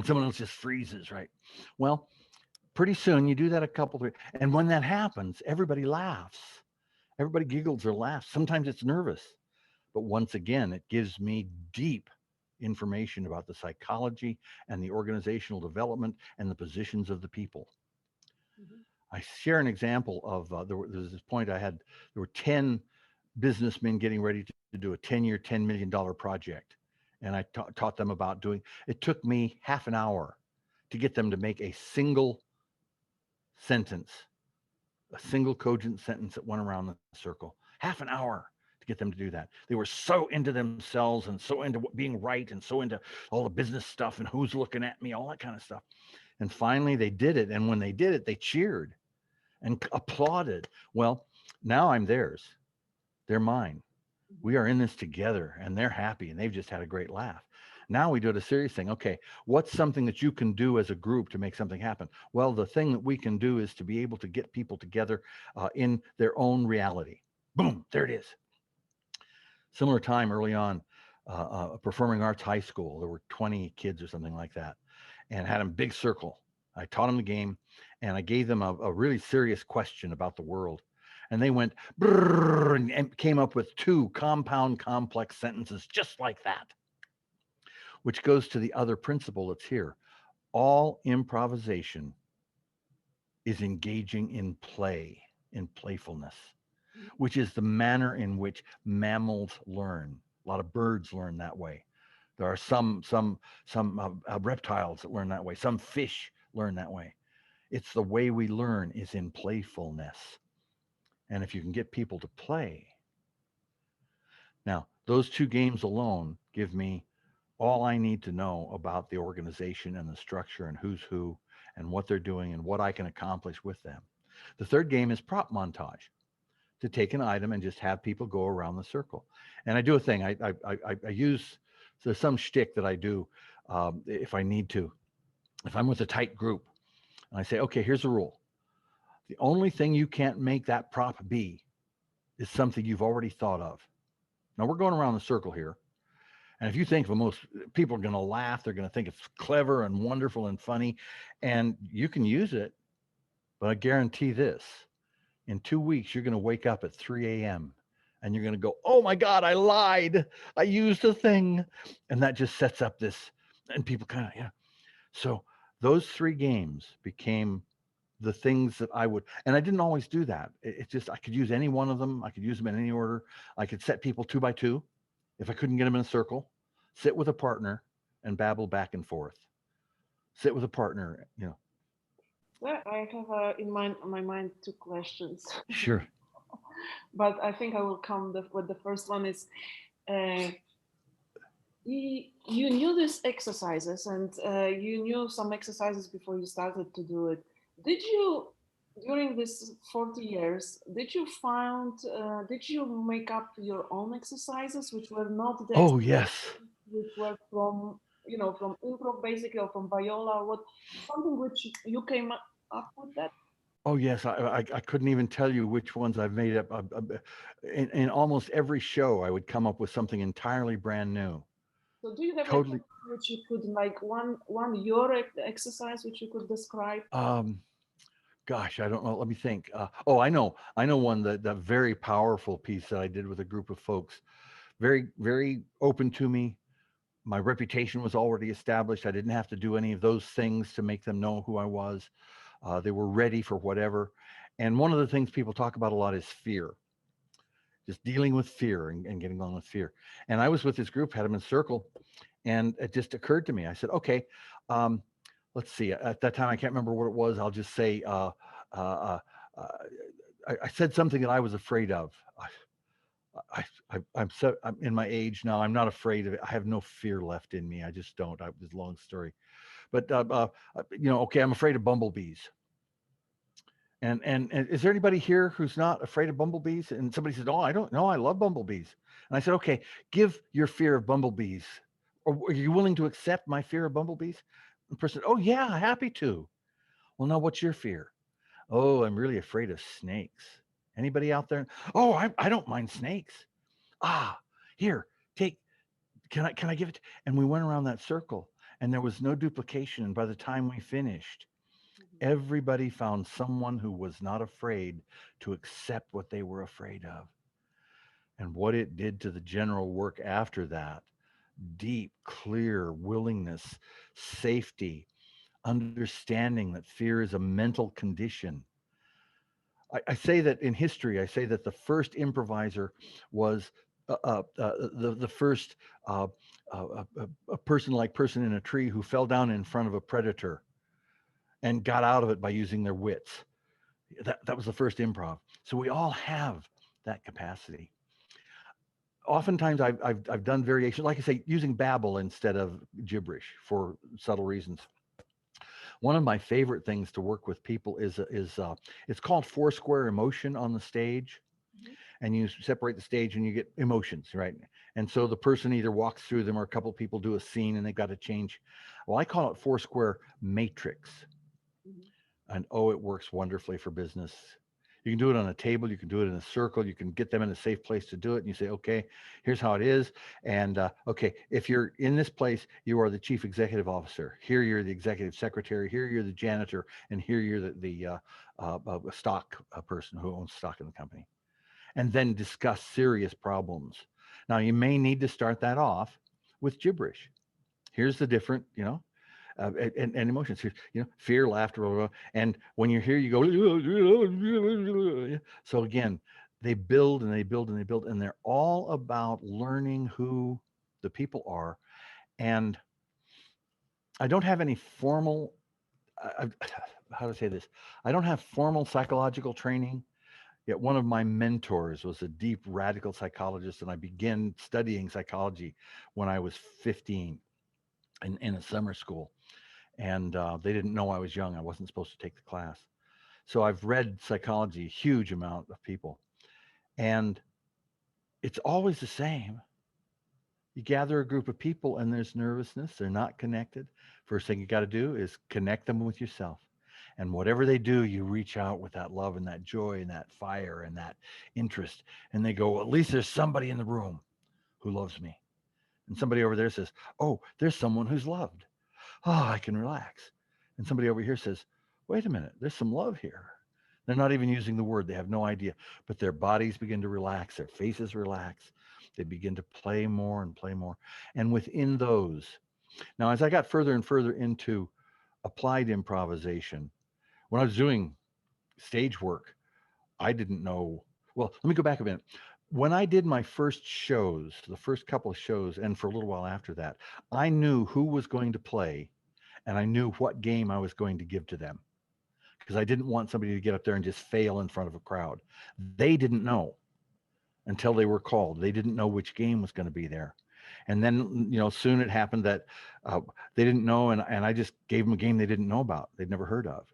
someone else just freezes, right? Well, pretty soon you do that a couple of, and when that happens, everybody laughs. Everybody giggles or laughs. Sometimes it's nervous, but once again, it gives me deep information about the psychology and the organizational development and the positions of the people. Mhm. I share an example of there was this point I had. There were 10 businessmen getting ready to do a 10-year, $10 million project, and I taught them about doing. It took me half an hour to get them to make a single sentence, a single cogent sentence that went around the circle. Half an hour to get them to do that. They were so into themselves and so into being right and so into all the business stuff and who's looking at me, all that kind of stuff. And finally, they did it. And when they did it, they cheered and applauded. Well, now I'm theirs. They're mine. We are in this together, and they're happy, and they've just had a great laugh. Now we do it a serious thing. Okay, what's something that you can do as a group to make something happen? Well, the thing that we can do is to be able to get people together in their own reality. Boom, there it is. Similar time early on, performing arts high school. There were 20 kids or something like that, and had them big circle. I taught them the game, and I gave them a really serious question about the world. And they went and came up with two compound complex sentences just like that, which goes to the other principle that's here. All improvisation is engaging in play, in playfulness, which is the manner in which mammals learn. A lot of birds learn that way. There are some reptiles that learn that way. Some fish learn that way. It's the way we learn is in playfulness. And if you can get people to play, now those two games alone give me all I need to know about the organization and the structure and who's who and what they're doing and what I can accomplish with them. The third game is prop montage, to take an item and just have people go around the circle. And I do a thing. I use there's some shtick that I do if I need to. If I'm with a tight group, and I say, okay, here's the rule. The only thing you can't make that prop be is something you've already thought of. Now we're going around the circle here. And if you think of most people are going to laugh, they're going to think it's clever and wonderful and funny, and you can use it. But I guarantee this: in 2 weeks, you're going to wake up at 3 a.m. and you're going to go, "Oh my God, I lied! I used a thing," and that just sets up this, and people kind of yeah. So those three games became the things that I would, and I didn't always do that. It's just I could use any one of them. I could use them in any order. I could set people 2 by 2 if I couldn't get them in a circle, sit with a partner and babble back and forth. Sit with a partner, Well, I have in my mind two questions, Sure. but I think I will come with the first one is uh, you knew these exercises and you knew some exercises before you started to do it. Did you, during this 40 years, did you make up your own exercises, which were not the Oh, yes. which were from, from improv basically or from Viola or what, something which you came up with that? Oh, yes. I couldn't even tell you which ones I've made up. In almost every show, I would come up with something entirely brand new. So do you have like Totally. which you could like one your exercise which you could describe? Um, Gosh, I don't know. Let me think. Oh, I know. I know one that very powerful piece that I did with a group of folks. Very, very open to me. My reputation was already established. I didn't have to do any of those things to make them know who I was. They were ready for whatever. And one of the things people talk about a lot is fear, just dealing with fear and getting along with fear. And I was with this group, had them in a circle, and it just occurred to me. I said, okay, um, let's see. At that time, I can't remember what it was. I'll just say, uh, uh, I said something that I was afraid of. I'm in my age now. I'm not afraid of it. I have no fear left in me. I just don't. It's a long story, but okay. I'm afraid of bumblebees. And is there anybody here who's not afraid of bumblebees? And somebody said, "Oh, I don't know. I love bumblebees." And I said, "Okay, give your fear of bumblebees. Or are you willing to accept my fear of bumblebees?" And the person, "Oh yeah, happy to." Well, now what's your fear? "Oh, I'm really afraid of snakes." Anybody out there? "Oh, I don't mind snakes." Ah, Here, take, can I give it? And we went around that circle and there was no duplication. And by the time we finished, Mhm. everybody found someone who was not afraid to accept what they were afraid of. And what it did to the general work after that, deep, clear willingness, safety, understanding that fear is a mental condition. I say that in history, I say that the first improviser was the first a person like person in a tree who fell down in front of a predator and got out of it by using their wits. That was the first improv. So we all have that capacity. Oftentimes, I've done variations, like I say, using babble instead of gibberish for subtle reasons. One of my favorite things to work with people is it's called four square emotion on the stage, Mhm. and you separate the stage and you get emotions, right? And so the person either walks through them or a couple of people do a scene and they've got to change. Well, I call it four square matrix, Mhm. and oh, it works wonderfully for business. You can do it on a table, you can do it in a circle, you can get them in a safe place to do it. And you say, okay, here's how it is. And okay, if you're in this place, you are the chief executive officer. Here you're the executive secretary. Here you're the janitor. And here you're stock person who owns stock in the company. And then discuss serious problems. Now, you may need to start that off with gibberish. Here's the different, and emotions. Fear, laughter, blah, blah, blah. And when you're here, you go. So again, they build and they build and they build, and they're all about learning who the people are. And I don't have any formal. How to say this? I don't have formal psychological training. Yet one of my mentors was a deep radical psychologist, and I began studying psychology when I was 15 in a summer school. And they didn't know I was young. I wasn't supposed to take the class. So I've read psychology, a huge amount of people, and it's always the same. You gather a group of people and there's nervousness, they're not connected. First thing you got to do is connect them with yourself. And whatever they do, you reach out with that love and that joy and that fire and that interest. And they go, well, at least there's somebody in the room who loves me. And somebody over there says, oh, there's someone who's loved. Oh, I can relax. And somebody over here says, wait a minute, there's some love here. They're not even using the word, they have no idea, but their bodies begin to relax, their faces relax. They begin to play more and play more. And within those, now as I got further and further into applied improvisation, when I was doing stage work, I didn't know. Well, let me go back a minute. When I did my first shows, the first couple of shows, and for a little while after that, I knew who was going to play and I knew what game I was going to give to them because I didn't want somebody to get up there and just fail in front of a crowd. They didn't know until they were called. They didn't know which game was going to be there. And then, soon it happened that they didn't know, and I just gave them a game they didn't know about, they'd never heard of,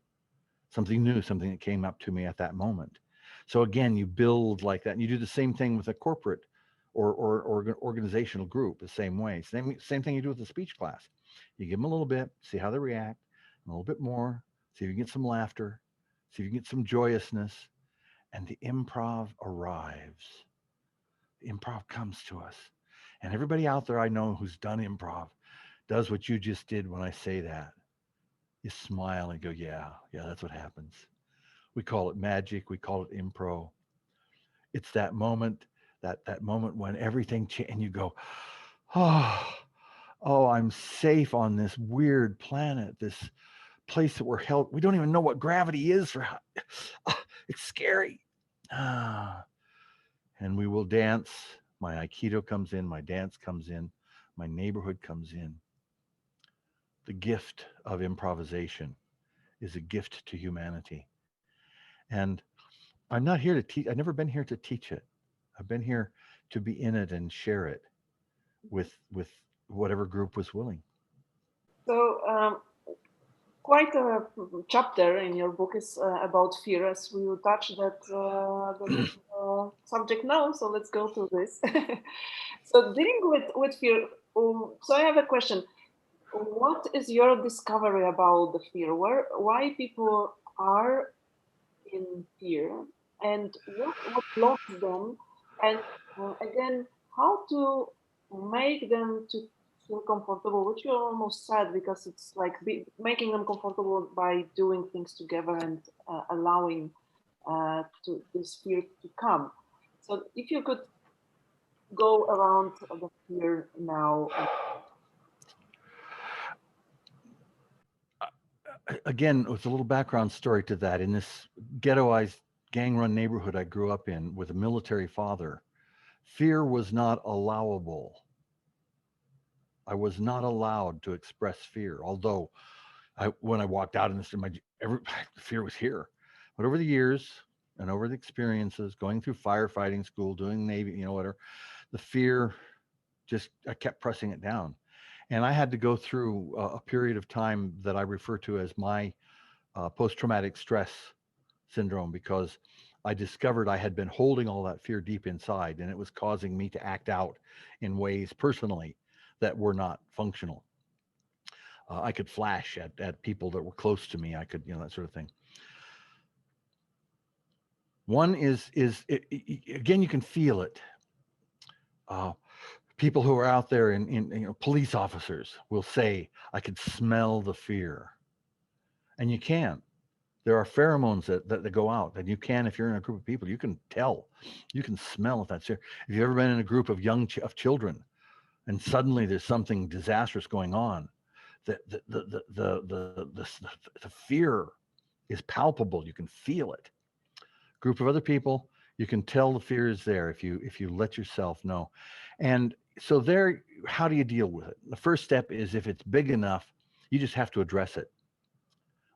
something new, something that came up to me at that moment. So again, you build like that, and you do the same thing with a corporate or organizational group the same way. Same thing you do with a speech class. You give them a little bit, see how they react, and a little bit more, see if you can get some laughter, see if you can get some joyousness, and the improv arrives. The improv comes to us. And everybody out there I know who's done improv does what you just did when I say that. You smile and go, yeah, yeah, that's what happens. We call it magic. We call it impro. It's that moment, that moment when everything and you go, oh, oh, I'm safe on this weird planet, this place that we're held. We don't even know what gravity is for. It's scary. Ah, and we will dance. My Aikido comes in. My dance comes in. My neighborhood comes in. The gift of improvisation is a gift to humanity. And I'm not here to teach. I've never been here to teach it. I've been here to be in it and share it with whatever group was willing. So, quite a chapter in your book is about fear, as we will touch that subject now. So let's go to this. So dealing with fear. So I have a question. What is your discovery about the fear? Why people are in fear, and what blocks them? And again, how to make them to feel comfortable, which you almost said, because it's like making them comfortable by doing things together and allowing to this fear to come. So if you could go around the fear now. Again, with a little background story to that, in this ghettoized, gang-run neighborhood I grew up in with a military father, fear was not allowable. I was not allowed to express fear, although when I walked out in this, fear was here. But over the years and over the experiences, going through firefighting school, doing Navy, whatever, the fear just, I kept pressing it down. And I had to go through a period of time that I refer to as my post-traumatic stress syndrome, because I discovered I had been holding all that fear deep inside, and it was causing me to act out in ways personally that were not functional. I could flash at people that were close to me. I could, that sort of thing. One again, you can feel it. Uh, People who are out there police officers will say, I could smell the fear. And you can. There are pheromones that go out, and you can, if you're in a group of people, you can tell, you can smell if that's there. If you've ever been in a group of of children, and suddenly there's something disastrous going on, the fear is palpable. You can feel it. Group of other people, you can tell the fear is there if you let yourself know. And so there, how do you deal with it? The first step is, if it's big enough, you just have to address it.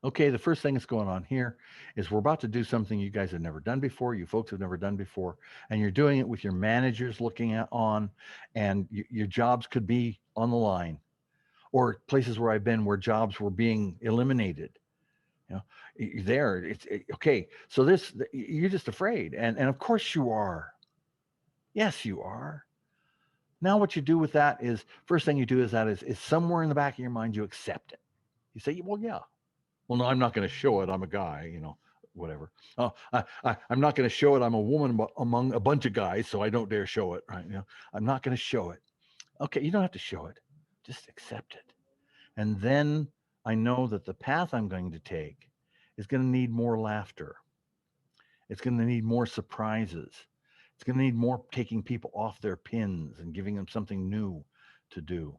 Okay, the first thing that's going on here is we're about to do something you guys have never done before, you folks have never done before, and you're doing it with your managers looking on, and your jobs could be on the line, or places where I've been where jobs were being eliminated. There, okay. So you're just afraid, and of course you are. Yes, you are. Now, what you do with that is, first thing you do is somewhere in the back of your mind you accept it. You say, well, yeah. Well, no, I'm not going to show it. I'm a guy, whatever. Oh, I'm not going to show it. I'm a woman among a bunch of guys, so I don't dare show it. Right? I'm not going to show it. Okay, you don't have to show it. Just accept it. And then I know that the path I'm going to take is going to need more laughter. It's going to need more surprises. It's going to need more taking people off their pins and giving them something new to do.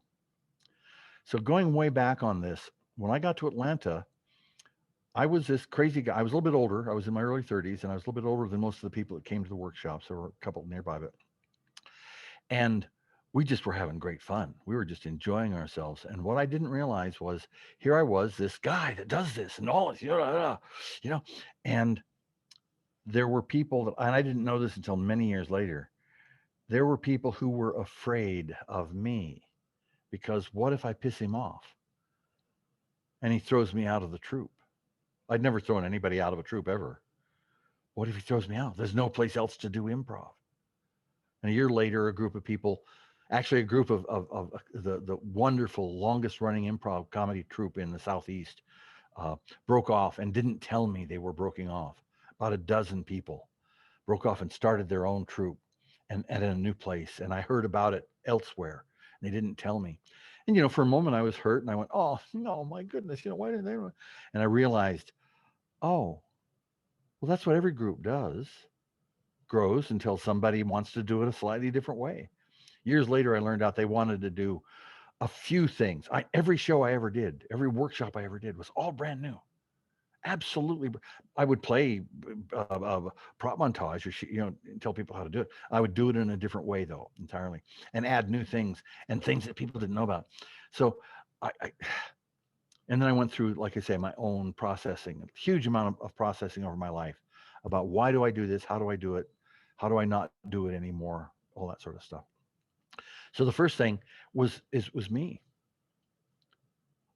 So going way back on this, when I got to Atlanta, I was this crazy guy. I was a little bit older. I was in my early 30s, and I was a little bit older than most of the people that came to the workshops. There were a couple nearby, but and we just were having great fun. We were just enjoying ourselves. And what I didn't realize was, here I was, this guy that does this and all this, and there were people that, and I didn't know this until many years later, there were people who were afraid of me, because what if I piss him off and he throws me out of the troupe? I'd never thrown anybody out of a troupe ever. What if he throws me out? There's no place else to do improv. And a year later, a group of people, actually a group of the wonderful, longest running improv comedy troupe in the Southeast, broke off and didn't tell me they were breaking off. About a dozen people broke off and started their own troupe, and in a new place. And I heard about it elsewhere. And they didn't tell me. And, for a moment I was hurt, and I went, oh, no, my goodness, why didn't they? And I realized, oh, well, that's what every group does. Grows until somebody wants to do it a slightly different way. Years later, I learned out they wanted to do a few things. Every show I ever did, every workshop I ever did was all brand new. Absolutely. I would play prop montage, or tell people how to do it. I would do it in a different way, though, entirely, and add new things and things that people didn't know about. So and then I went through, like I say, my own processing, a huge amount of processing over my life about, why do I do this? How do I do it? How do I not do it anymore? All that sort of stuff. So the first thing was me.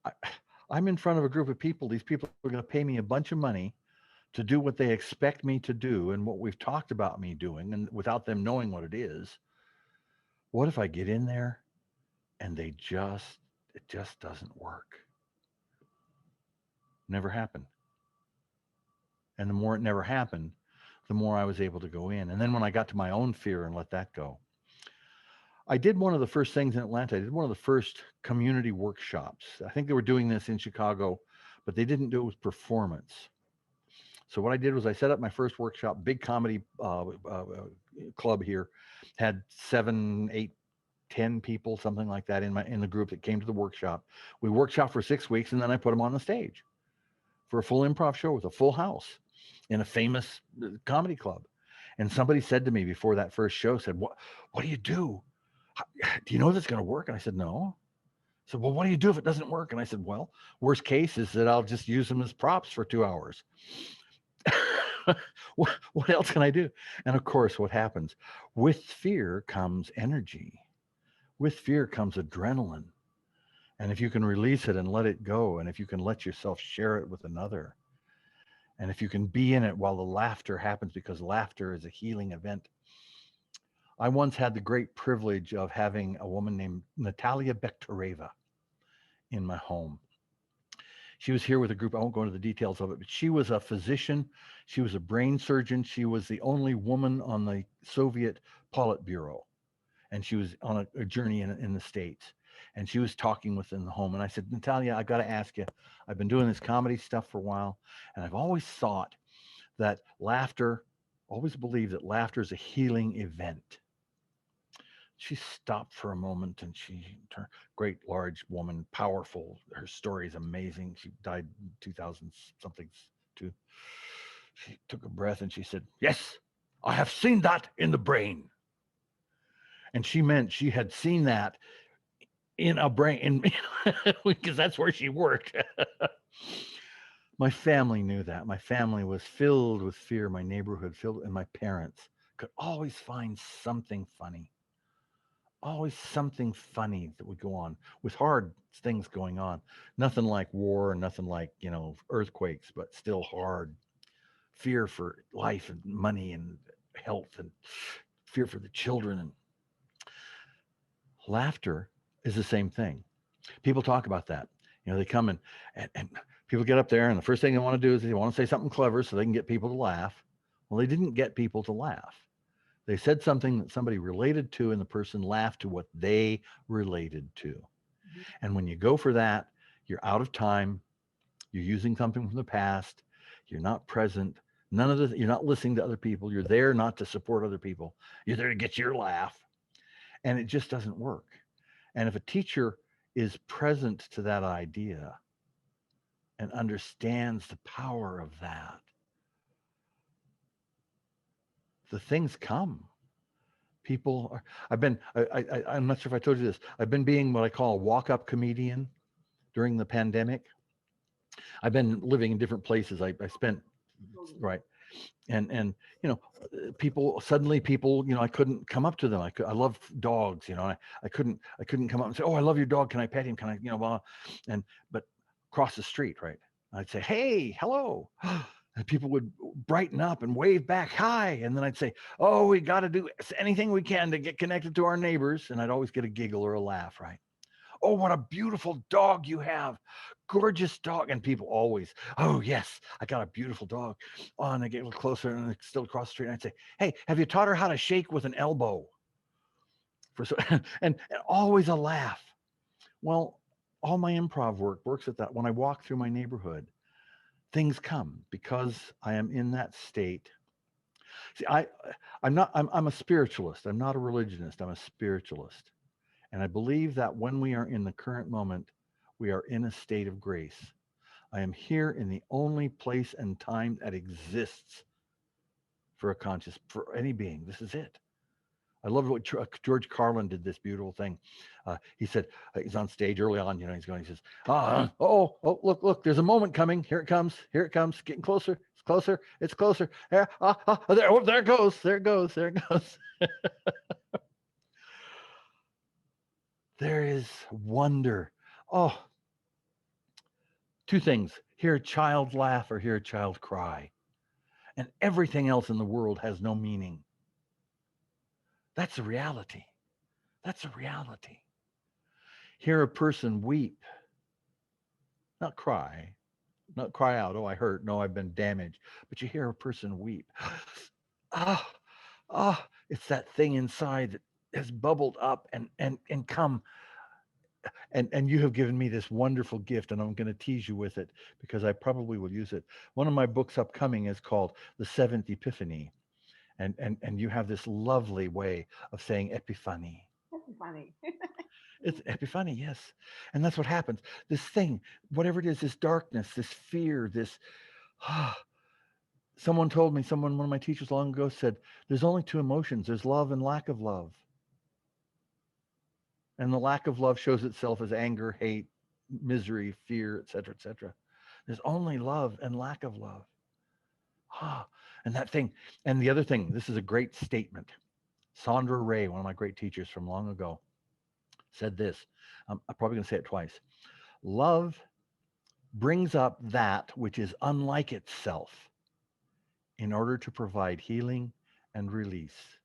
I, I'm in front of a group of people. These people are going to pay me a bunch of money to do what they expect me to do and what we've talked about me doing, and without them knowing what it is. What if I get in there and it just doesn't work? Never happened. And the more it never happened, the more I was able to go in. And then when I got to my own fear and let that go, I did one of the first things in Atlanta. I did one of the first community workshops. I think they were doing this in Chicago, but they didn't do it with performance. So what I did was I set up my first workshop, big comedy club here, had 7, 8, 10 people, something like that in the group that came to the workshop. We workshopped for 6 weeks, and then I put them on the stage for a full improv show with a full house in a famous comedy club. And somebody said to me before that first show, said, what do you do? Do you know that's going to work? And I said, no. I said, well, what do you do if it doesn't work? And I said, well, worst case is that I'll just use them as props for 2 hours. What else can I do? And of course, what happens? With fear comes energy. With fear comes adrenaline. And if you can release it and let it go, and if you can let yourself share it with another, and if you can be in it while the laughter happens, because laughter is a healing event. I once had the great privilege of having a woman named Natalia Bektareva in my home. She was here with a group. I won't go into the details of it, but she was a physician. She was a brain surgeon. She was the only woman on the Soviet Politburo. And she was on a journey in the States. And she was talking within the home. And I said, Natalia, I got to ask you, I've been doing this comedy stuff for a while, and I've always thought that laughter, always believed that laughter is a healing event. She stopped for a moment, and she turned, great large woman, powerful. Her story is amazing. She died in 2000 something too. She took a breath and she said, yes, I have seen that in the brain. And she meant she had seen that in a brain because that's where she worked. My family knew that. My family was filled with fear. My neighborhood filled, and my parents could always find something funny. Always something funny that would go on with hard things going on. Nothing like war, nothing like, earthquakes, but still hard. Fear for life and money and health, and fear for the children. And laughter is the same thing. People talk about that. They come and people get up there, and the first thing they want to do is they want to say something clever so they can get people to laugh. Well, they didn't get people to laugh. They said something that somebody related to, and the person laughed to what they related to. And when you go for that, you're out of time. You're using something from the past. You're not present. You're not listening to other people. You're there not to support other people. You're there to get your laugh. And it just doesn't work. And if a teacher is present to that idea and understands the power of that, the things come. People are, I'm not sure if I told you this. I've been being what I call a walk-up comedian during the pandemic. I've been living in different places. I spent, right. And people suddenly, I couldn't come up to them. I love dogs, I couldn't come up and say, oh, I love your dog, can I pet him, can I, blah. But across the street, right, I'd say, hey, hello, and people would brighten up and wave back, hi. And then I'd say, oh, we got to do anything we can to get connected to our neighbors. And I'd always get a giggle or a laugh, right? Oh, what a beautiful dog you have. Gorgeous dog. And people always, oh, yes, I got a beautiful dog. Oh, and I get a little closer, and it's still across the street. And I'd say, hey, have you taught her how to shake with an elbow? And always a laugh. Well, all my improv work works at that. When I walk through my neighborhood, things come because I am in that state. See, I'm a spiritualist. I'm not a religionist. I'm a spiritualist. And I believe that when we are in the current moment, we are in a state of grace. I am here in the only place and time that exists for any being. This is it. I love what George Carlin did, this beautiful thing. He said, he's on stage early on, he says, look, there's a moment coming. Here it comes, getting closer. It's closer, it's closer. There, there it goes. There is wonder. Oh, two things: hear a child laugh or hear a child cry. And everything else in the world has no meaning. That's a reality. Hear a person weep, not cry out, oh, I hurt, no, I've been damaged. But you hear a person weep. It's that thing inside that has bubbled up and come, and you have given me this wonderful gift, and I'm going to tease you with it because I probably will use it. One of my books upcoming is called The Seventh Epiphany, and you have this lovely way of saying epiphany. Funny. It's epiphany, yes. And that's what happens. This thing, whatever it is, this darkness, this fear, this someone told me, one of my teachers long ago said, there's only two emotions. There's love and lack of love. And the lack of love shows itself as anger, hate, misery, fear, etc., etc. There's only love and lack of love. Ah, and that thing. And the other thing, this is a great statement. Sandra Ray, one of my great teachers from long ago, said this. I'm probably going to say it twice. Love brings up that which is unlike itself in order to provide healing and release.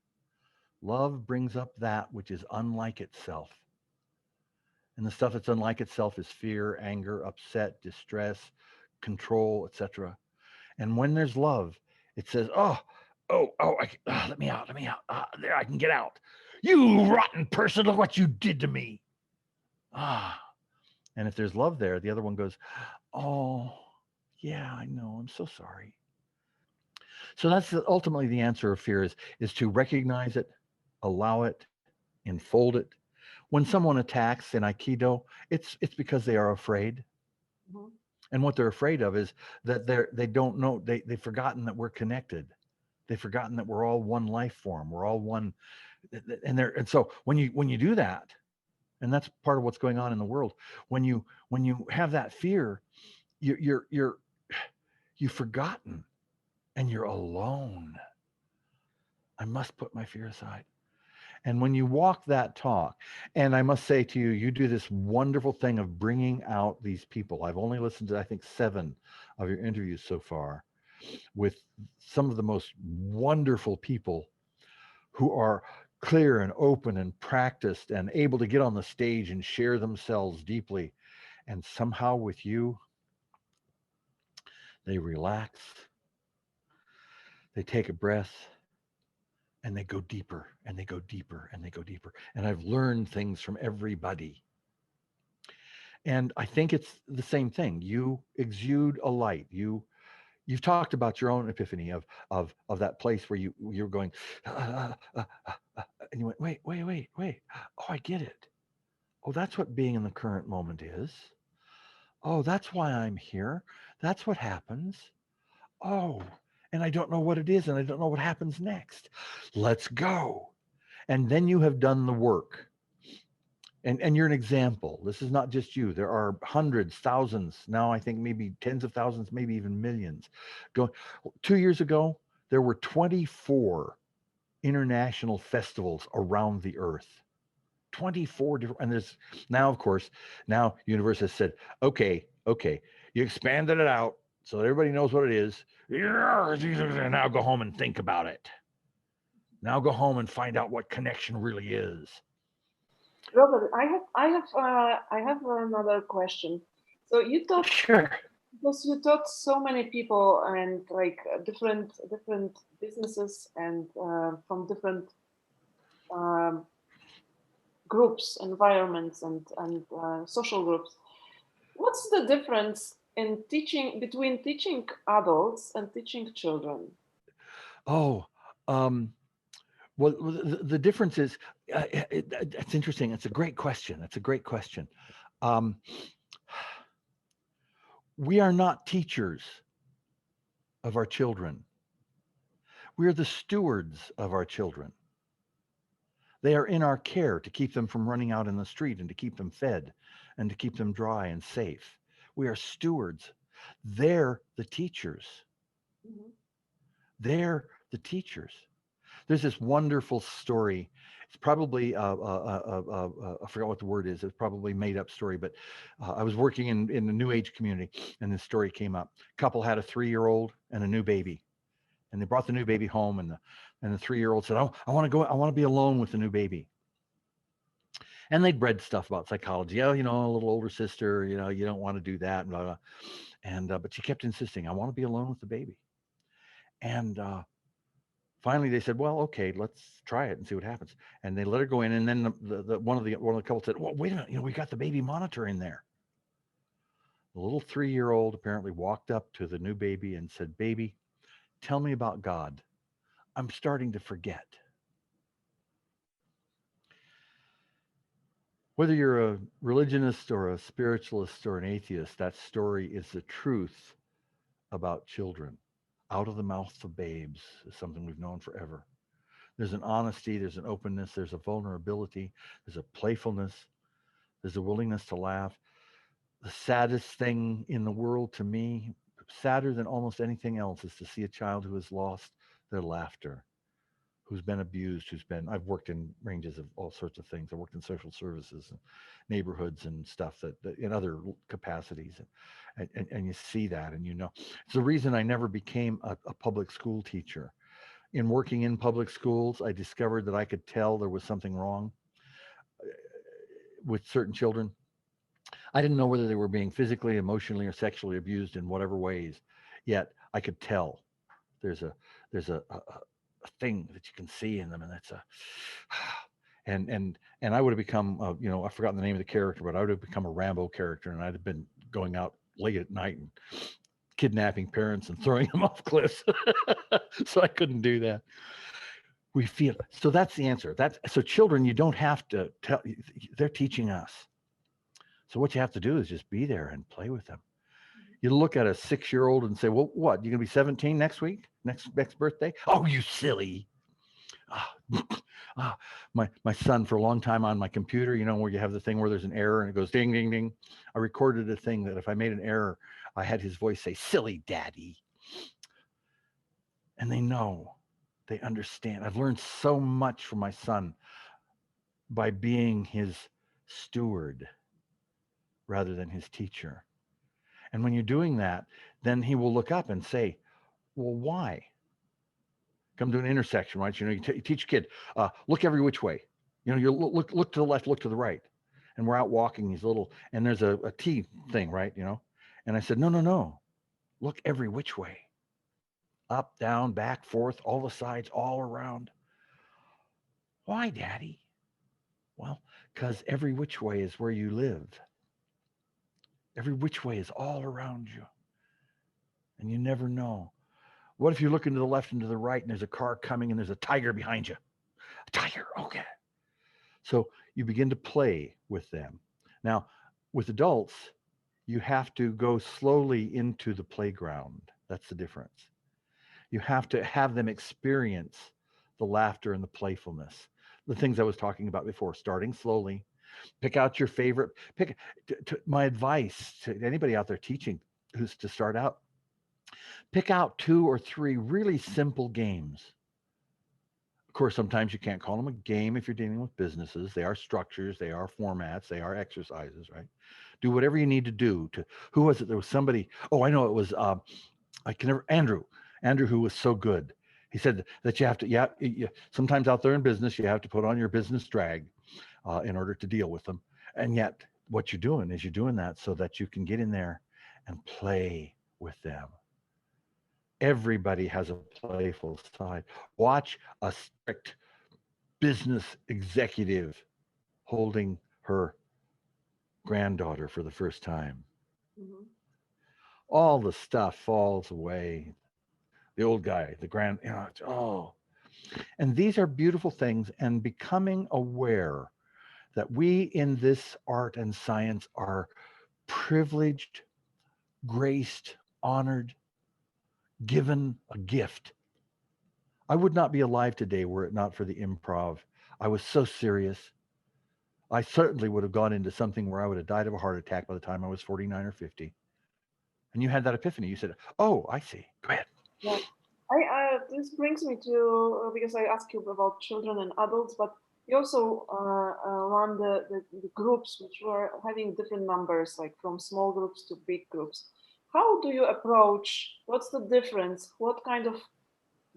Love brings up that which is unlike itself. And the stuff that's unlike itself is fear, anger, upset, distress, control, etc. And when there's love, it says, let me out, let me out. There, I can get out. You rotten person, look what you did to me. And if there's love there, the other one goes, oh, yeah, I know, I'm so sorry. So that's ultimately the answer of fear is to recognize it, allow it, enfold it. When someone attacks in Aikido, it's because they are afraid. Mhm. And what they're afraid of is that they don't know, they've forgotten that we're connected. They've forgotten that we're all one life form. We're all one. And so when you do that, and that's part of what's going on in the world, when you have that fear, you're you've forgotten and you're alone. I must put my fear aside. And when you walk that talk, and I must say to you, you do this wonderful thing of bringing out these people. I've only listened to, I think, 7 of your interviews so far with some of the most wonderful people who are clear and open and practiced and able to get on the stage and share themselves deeply. And somehow with you, they relax, they take a breath, and they go deeper and they go deeper and they go deeper. And I've learned things from everybody. And I think it's the same thing. You exude a light. You've talked about your own epiphany of that place where you're going, and you went, wait. Oh, I get it. Oh, that's what being in the current moment is. Oh, that's why I'm here. That's what happens. Oh, and I don't know what it is, and I don't know what happens next. Let's go. And then you have done the work. And you're an example. This is not just you. There are hundreds, thousands, now I think maybe tens of thousands, maybe even millions. Go 2 years ago, there were 24 international festivals around the earth. 24 different, and there's now, of course, now Universe has said, okay, you expanded it out so that everybody knows what it is. Now go home and think about it. Now go home and find out what connection really is. Robert, I have another question. So you taught, Sure. because you taught so many people and like different businesses and from different um, groups, environments, and social groups. What's the difference in teaching between teaching adults and teaching children? Oh, um, well, the difference is, it's interesting. It's a great question. It's a great question. Um, we are not teachers of our children. We are the stewards of our children. They are in our care to keep them from running out in the street and to keep them fed and to keep them dry and safe. We are stewards. They're the teachers. Mhm. They're the teachers. There's this wonderful story. It's probably I forgot what the word is. It's probably made up story, but I was working in the New Age community, and this story came up. Couple had a 3-year-old and a new baby, and they brought the new baby home, and the 3-year-old said, "Oh, I want to go. I want to be alone with the new baby." And they'd read stuff about psychology. Oh, a little older sister. You don't want to do that. Blah, blah. And but she kept insisting, "I want to be alone with the baby." And Finally, they said, "Well, okay, let's try it and see what happens." And they let her go in, and then one of the couple said, "Well, wait a minute, we got the baby monitor in there." The little 3-year-old apparently walked up to the new baby and said, "Baby, tell me about God. I'm starting to forget." Whether you're a religionist or a spiritualist or an atheist, that story is the truth about children. Out of the mouths of babes is something we've known forever. There's an honesty, there's an openness, there's a vulnerability, there's a playfulness, there's a willingness to laugh. The saddest thing in the world to me, sadder than almost anything else, is to see a child who has lost their laughter, who's been abused, I've worked in ranges of all sorts of things. I worked in social services and neighborhoods and stuff that in other capacities. And you see that, and it's the reason I never became a public school teacher. In working in public schools, I discovered that I could tell there was something wrong with certain children. I didn't know whether they were being physically, emotionally, or sexually abused in whatever ways. Yet I could tell there's a thing that you can see in them, and that's a and I would have become I've forgotten the name of the character, but I would have become a Rambo character, and I'd have been going out late at night and kidnapping parents and throwing them off cliffs. So I couldn't do that. We feel so. That's the answer. That's so children. You don't have to tell. They're teaching us. So what you have to do is just be there and play with them. You look at a 6-year-old and say, "Well, what? You're gonna be 17 next week? Next birthday? Oh, you silly!" Ah, ah, my son for a long time on my computer, where you have the thing where there's an error and it goes ding ding ding. I recorded a thing that if I made an error, I had his voice say, "Silly daddy," and they know, they understand. I've learned so much from my son by being his steward rather than his teacher. And when you're doing that, then he will look up and say, "Well, why?" Come to an intersection, right? You teach a kid, look every which way. You look to the left, look to the right. And we're out walking these little, and there's a T thing, right? And I said, no, no, no. Look every which way. Up, down, back, forth, all the sides, all around. Why, Daddy? Well, because every which way is where you live. Every which way is all around you. And you never know. What if you're looking to the left and to the right and there's a car coming and there's a tiger behind you? A tiger, okay. So you begin to play with them. Now, with adults, you have to go slowly into the playground. That's the difference. You have to have them experience the laughter and the playfulness. The things I was talking about before, starting slowly. Pick out your favorite. My advice to anybody out there teaching who's to start out, pick out 2 or 3 really simple games. Of course, sometimes you can't call them a game if you're dealing with businesses. They are structures, they are formats, they are exercises, right? Do whatever you need to do to. Who was it? There was somebody. Oh, I know it was. I can never. Andrew, who was so good. He said that you have to. Yeah, sometimes out there in business, you have to put on your business drag in order to deal with them. And yet, what you're doing is you're doing that so that you can get in there and play with them. Everybody has a playful side. Watch a strict business executive holding her granddaughter for the first time. Mm-hmm. All the stuff falls away. The old guy, oh. And these are beautiful things. And becoming aware that we in this art and science are privileged, graced, honored, given a gift. I would not be alive today were it not for the improv. I was so serious. I certainly would have gone into something where I would have died of a heart attack by the time I was 49 or 50. And you had that epiphany. You said, "Oh, I see. Go ahead." Yeah. This brings me to because I asked you about children and adults, but you also run the groups which were having different numbers, like from small groups to big groups. How do you approach? What's the difference? What kind of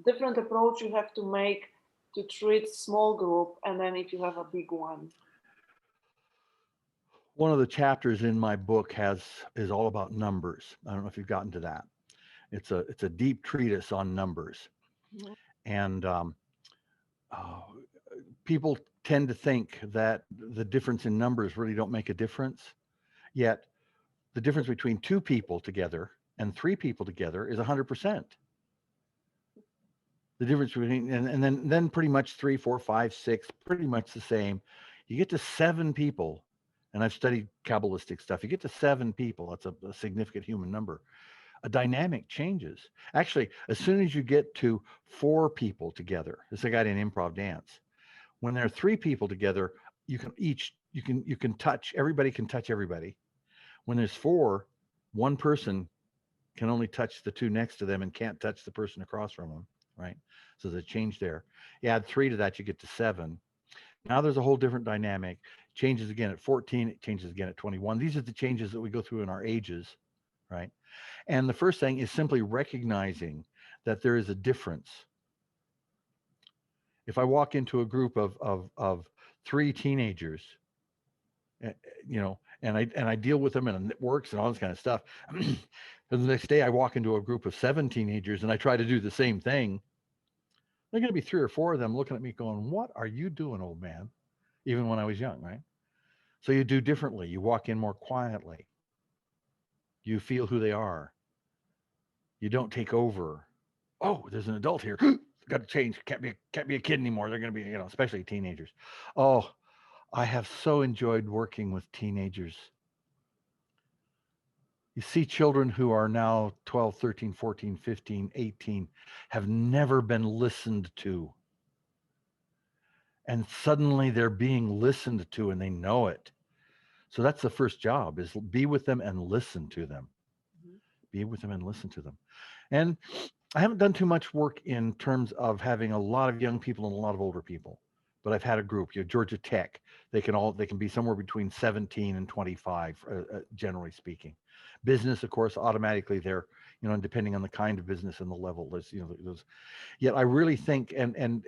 different approach you have to make to treat small group, and then if you have a big one? One of the chapters in my book is all about numbers. I don't know if you've gotten to that. It's a deep treatise on numbers. Mhm. And uh, people tend to think that the difference in numbers really don't make a difference. Yet the difference between two people together and three people together is 100%. The difference between and then pretty much three, four, five, six, pretty much the same. You get to seven people, and I've studied Kabbalistic stuff. You get to seven people, that's a significant human number. A dynamic changes. Actually, as soon as you get to four people together, this is a guy in improv dance. When there are three people together, you can touch everybody can touch everybody. When there's four, one person can only touch the two next to them and can't touch the person across from them, right? So there's a change there. You add three to that, you get to seven. Now there's a whole different dynamic. Changes again at 14, it changes again at 21. These are the changes that we go through in our ages, right? And the first thing is simply recognizing that there is a difference. If I walk into a group of three teenagers, eh, and I deal with them and it works and all this kind of stuff. And the next day I walk into a group of seven teenagers and I try to do the same thing. There are going to be three or four of them looking at me going, "What are you doing, old man?" Even when I was young, right? So you do differently. You walk in more quietly. You feel who they are. You don't take over. Oh, there's an adult here. Got to change. Can't be a kid anymore. They're going to be, especially teenagers. Oh, I have so enjoyed working with teenagers. You see children who are now 12, 13, 14, 15, 18 have never been listened to. And suddenly they're being listened to and they know it. So that's the first job is be with them and listen to them. Mhm. Be with them and listen to them. And I haven't done too much work in terms of having a lot of young people and a lot of older people, but I've had a group. Georgia Tech. They can be somewhere between 17 and 25, generally speaking. Business, of course, automatically there. And depending on the kind of business and the level, there's. Yet I really think, and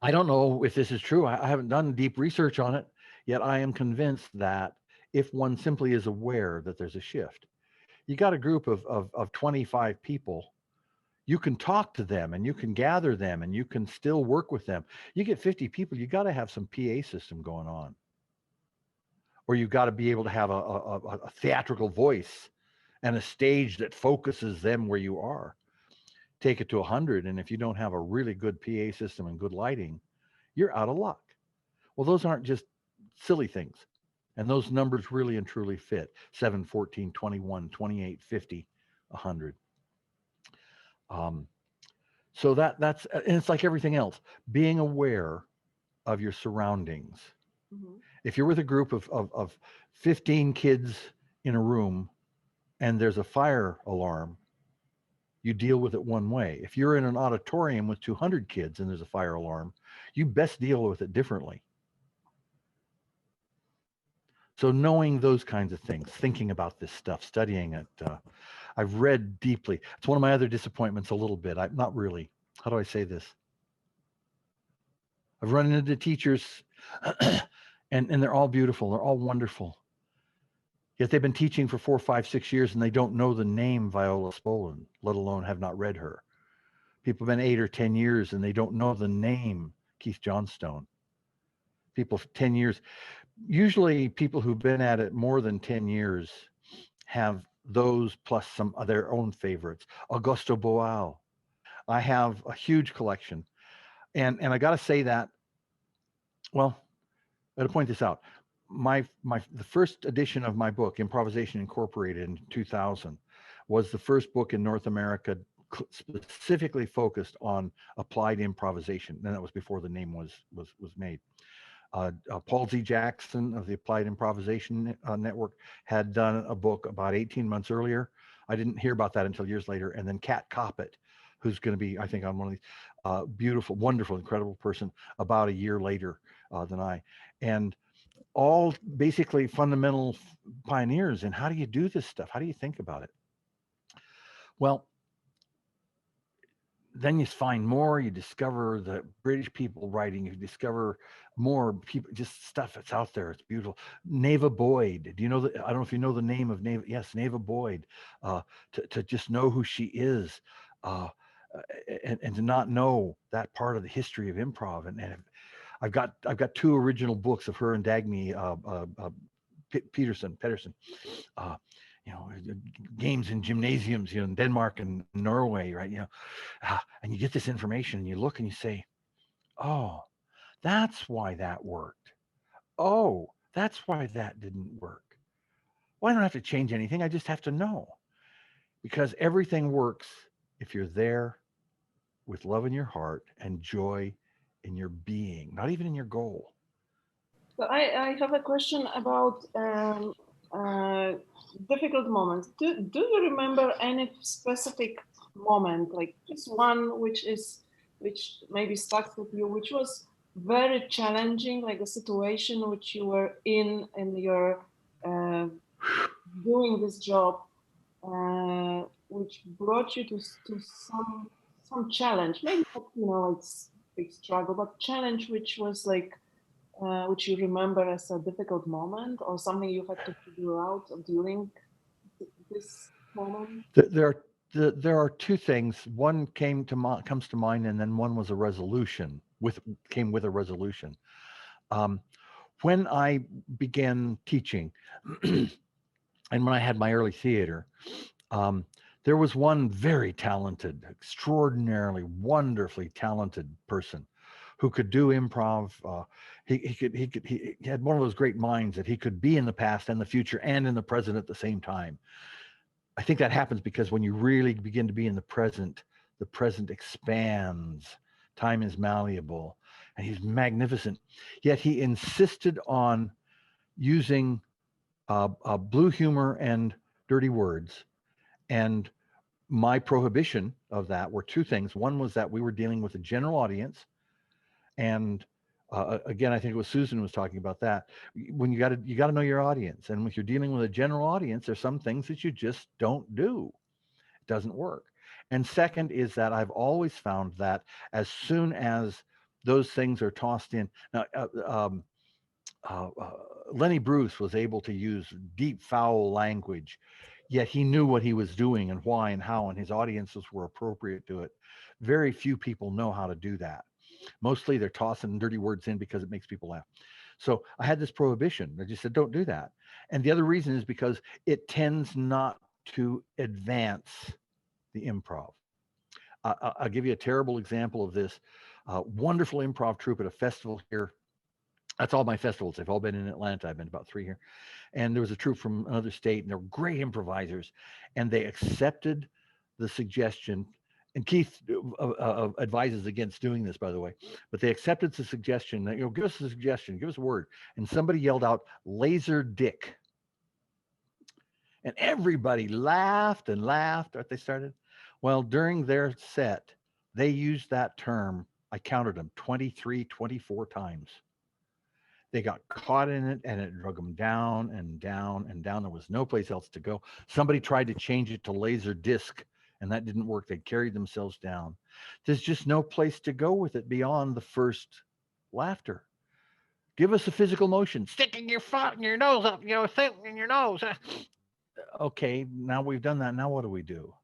I don't know if this is true. I haven't done deep research on it. Yet I am convinced that if one simply is aware that there's a shift, you got a group of 25 people, you can talk to them and you can gather them and you can still work with them. You get 50 people, you got to have some PA system going on, or you've got to be able to have a theatrical voice and a stage that focuses them where you are. Take it to 100, and if you don't have a really good PA system and good lighting, you're out of luck. Well, those aren't just silly things. And those numbers really and truly fit 7, 14, 21, 28, 50, 100. Um, so and it's like everything else, being aware of your surroundings. Mhm. If you're with a group of 15 kids in a room and there's a fire alarm, you deal with it one way. If you're in an auditorium with 200 kids and there's a fire alarm, you best deal with it differently. So knowing those kinds of things, thinking about this stuff, studying it, I've read deeply. It's one of my other disappointments a little bit. I'm not really. How do I say this? I've run into teachers and they're all beautiful. They're all wonderful. Yet they've been teaching for 4, 5, 6 years and they don't know the name Viola Spolin, let alone have not read her. People have been 8 or 10 years and they don't know the name Keith Johnstone. People 10 years. Usually people who've been at it more than 10 years have those plus some of their own favorites. Augusto Boal. I have a huge collection. And I got to say that, well, I got to point this out. The first edition of my book, Improvisation Incorporated in 2000, was the first book in North America specifically focused on applied improvisation. And that was before the name was made. Paul Z. Jackson of the Applied Improvisation Network had done a book about 18 months earlier. I didn't hear about that until years later. And then Kat Koppett, who's going to be, I think, on one of these beautiful, wonderful, incredible person about a year later than I. And all basically fundamental pioneers in how do you do this stuff? How do you think about it? Well, then you find more, you discover the British people writing, you discover more people, just stuff that's out there. It's beautiful. Neva Boyd. Do you know I don't know if you know the name of Neva. Yes, Neva Boyd. To just know who she is. Uh, and to not know that part of the history of improv. And I've got two original books of her and Dagny Pedersen, uh, games in gymnasiums, in Denmark and Norway, right? And you get this information and you look and you say, oh, that's why that worked. Oh, that's why that didn't work. Well, I don't have to change anything. I just have to know, because everything works if you're there with love in your heart and joy in your being, not even in your goal. So I have a question about difficult moments. Do you remember any specific moment, like just one which maybe stuck with you, which was very challenging, like a situation which you were in your uh, doing this job, which brought you to some challenge, maybe not, it's big struggle, but challenge which was like which you remember as a difficult moment or something you had to figure out during this moment? There are two things. One comes to mind, and then one was a resolution came with a resolution. Um, when I began teaching, and when I had my early theater, um, there was one very talented, extraordinarily, wonderfully talented person who could do improv. He had one of those great minds that he could be in the past and the future and in the present at the same time. I think that happens because when you really begin to be in the present expands. Time is malleable, and he's magnificent. Yet he insisted on using blue humor and dirty words. And my prohibition of that were two things. One was that we were dealing with a general audience, and again, I think it was Susan was talking about that. When you got to know your audience, and if you're dealing with a general audience, there's some things that you just don't do. It doesn't work. And second is that I've always found that as soon as those things are tossed in now, uh, uh, Lenny Bruce was able to use deep foul language, yet he knew what he was doing and why and how, and his audiences were appropriate to it. Very few people know how to do that. Mostly they're tossing dirty words in because it makes people laugh. So I had this prohibition. I just said, don't do that. And the other reason is because it tends not to advance the improv. I'll give you a terrible example of this. Wonderful improv troupe at a festival here. That's all my festivals. They've all been in Atlanta. I've been about three here. And there was a troupe from another state, and they're great improvisers. And they accepted the suggestion. And Keith advises against doing this, by the way. But they accepted the suggestion that, give us a suggestion, give us a word. And somebody yelled out, laser dick. And everybody laughed and laughed at they started. Well, during their set, they used that term. I counted them 23, 24 times. They got caught in it, and it drug them down and down and down. There was no place else to go. Somebody tried to change it to laser disc, and that didn't work. They carried themselves down. There's just no place to go with it beyond the first laughter. Give us a physical motion, sticking your foot in your nose up, thing in your nose. Okay, now we've done that. Now what do we do?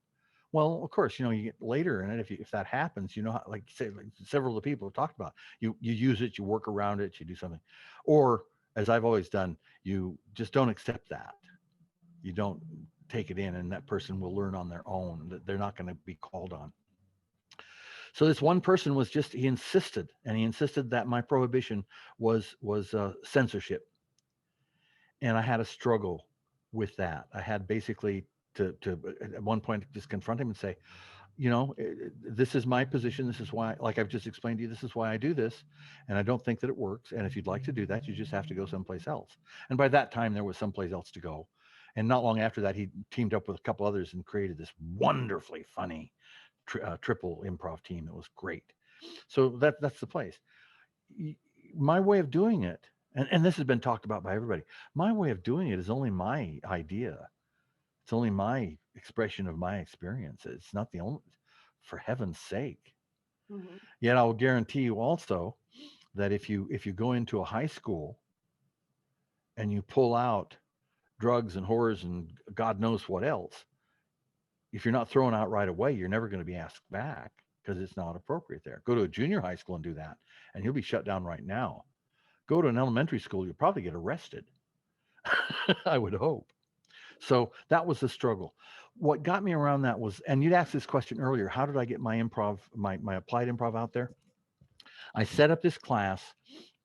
Well, of course, you get later in it. If that happens, how, like say, like several of the people have talked about, you use it, you work around it, you do something, or as I've always done, you just don't accept that. You don't take it in, and that person will learn on their own that they're not going to be called on. So this one person was just he insisted that my prohibition was censorship, and I had a struggle with that. I had basically to at one point just confront him and say, this is my position. This is why, like I've just explained to you, this is why I do this. And I don't think that it works. And if you'd like to do that, you just have to go someplace else. And by that time, there was someplace else to go. And not long after that, he teamed up with a couple others and created this wonderfully funny triple improv team that was great. So that's the place. My way of doing it, and this has been talked about by everybody, my way of doing it is only my idea. It's only my expression of my experience. It's not the only, for heaven's sake. Mhm. Yet I'll guarantee you also that if you go into a high school and you pull out drugs and whores and God knows what else, if you're not thrown out right away, you're never going to be asked back because it's not appropriate there. Go to a junior high school and do that, and you'll be shut down right now. Go to an elementary school, you'll probably get arrested. I would hope. So that was the struggle. What got me around that was, and you'd asked this question earlier, how did I get my improv, my applied improv out there? I set up this class.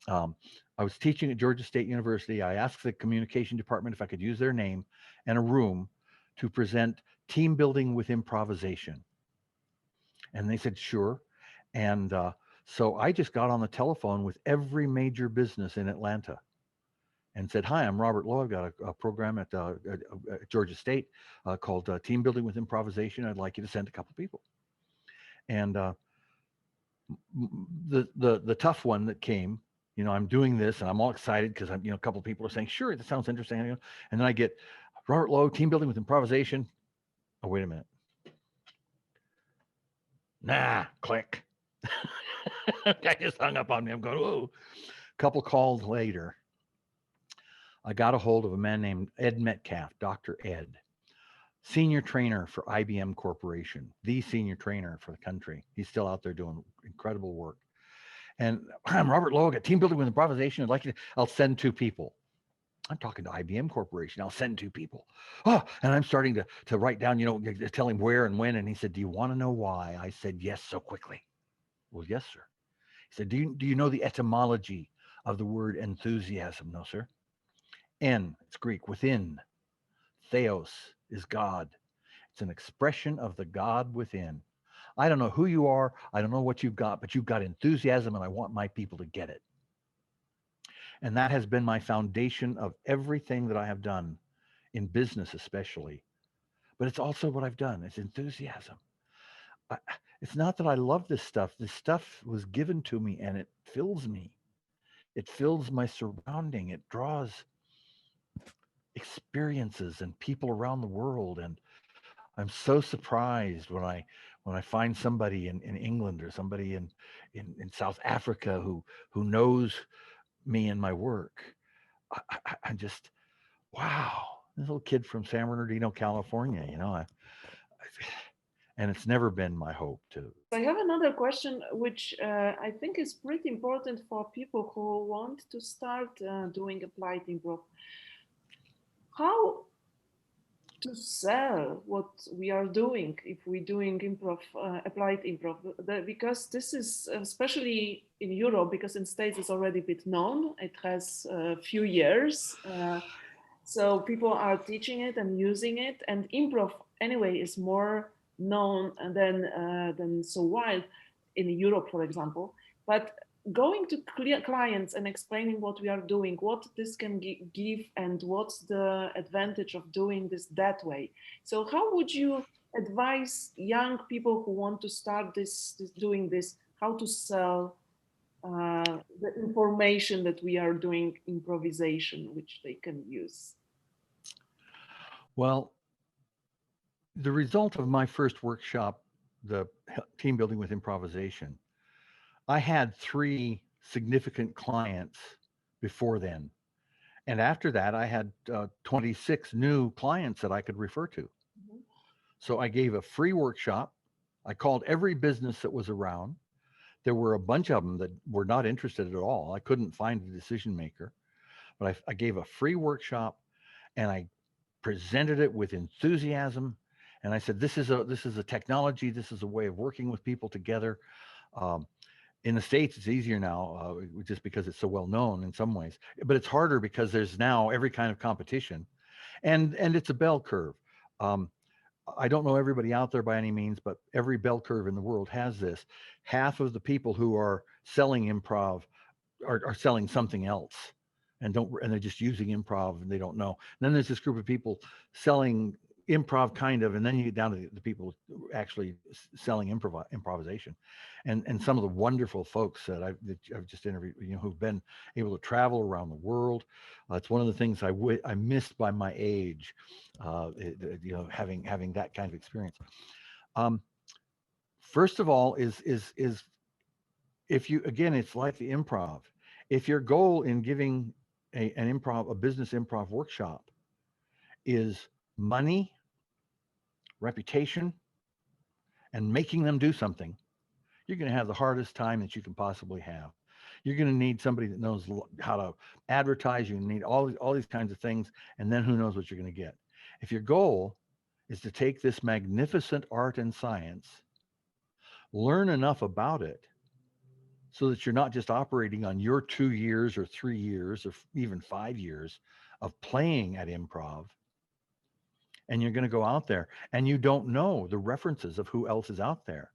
Um, I was teaching at Georgia State University. I asked the communication department if I could use their name and a room to present team building with improvisation. And they said, sure. And so I just got on the telephone with every major business in Atlanta and said, hi, I'm Robert Lowe. I've got a program at Georgia State called Team Building with Improvisation. I'd like you to send a couple people. And the tough one that came, I'm doing this and I'm all excited because a couple of people are saying, sure, that sounds interesting. And then I get Robert Lowe, Team Building with Improvisation. Oh, wait a minute. Nah, click. I just hung up on me. I'm going, oh. Couple calls later, I got a hold of a man named Ed Metcalf, Dr. Ed, senior trainer for IBM Corporation, the senior trainer for the country. He's still out there doing incredible work. And I'm Robert Lowe, got Team Building with Improvisation. I'll send two people. I'm talking to IBM Corporation. I'll send two people. Oh, and I'm starting to write down, tell him where and when. And he said, do you want to know why? I said, yes, so quickly. Well, yes, sir. He said, do you know the etymology of the word enthusiasm? No, sir. En, it's Greek, within. Theos is God. It's an expression of the God within. I don't know who you are. I don't know what you've got, but you've got enthusiasm, and I want my people to get it. And that has been my foundation of everything that I have done in business, especially. But it's also what I've done. It's enthusiasm. It's not that I love this stuff. This stuff was given to me and it fills me. It fills my surrounding. It draws experiences and people around the world. And I'm so surprised when I find somebody in England or somebody in South Africa who knows me and my work. I'm just, wow, this little kid from San Bernardino, California, and it's never been my hope to. I have another question, which I think is pretty important for people who want to start doing applied improv. How to sell what we are doing if we're doing improv, applied improv, because this is especially in Europe, because in States it's already a bit known. It has a few years. So people are teaching it and using it, and improv anyway is more known than so wide in Europe, for example. But going to clients and explaining what we are doing, what this can give, and what's the advantage of doing this that way. So how would you advise young people who want to start doing this, how to sell the information that we are doing improvisation, which they can use? Well, the result of my first workshop, the team building with improvisation, I had 3 significant clients before then. And after that, I had 26 new clients that I could refer to. Mm-hmm. So I gave a free workshop. I called every business that was around. There were a bunch of them that were not interested at all. I couldn't find a decision maker, but I gave a free workshop and I presented it with enthusiasm. And I said, this is a technology. This is a way of working with people together. In the States, it's easier now just because it's so well known in some ways, but it's harder because there's now every kind of competition, and it's a bell curve. I don't know everybody out there by any means, but every bell curve in the world has this. Half of the people who are selling improv are selling something else, and they're just using improv and they don't know. And then there's this group of people selling improv kind of, and then you get down to the people actually selling improvisation, and some of the wonderful folks that I've just interviewed, who've been able to travel around the world. It's one of the things I missed by my age, having that kind of experience. First of all, is if you, again, it's like the improv. If your goal in giving a business improv workshop is money reputation, and making them do something, you're going to have the hardest time that you can possibly have. You're going to need somebody that knows how to advertise. You need all these kinds of things, and then who knows what you're going to get. If your goal is to take this magnificent art and science, learn enough about it so that you're not just operating on your 2 years or 3 years or even 5 years of playing at improv, and you're going to go out there and you don't know the references of who else is out there,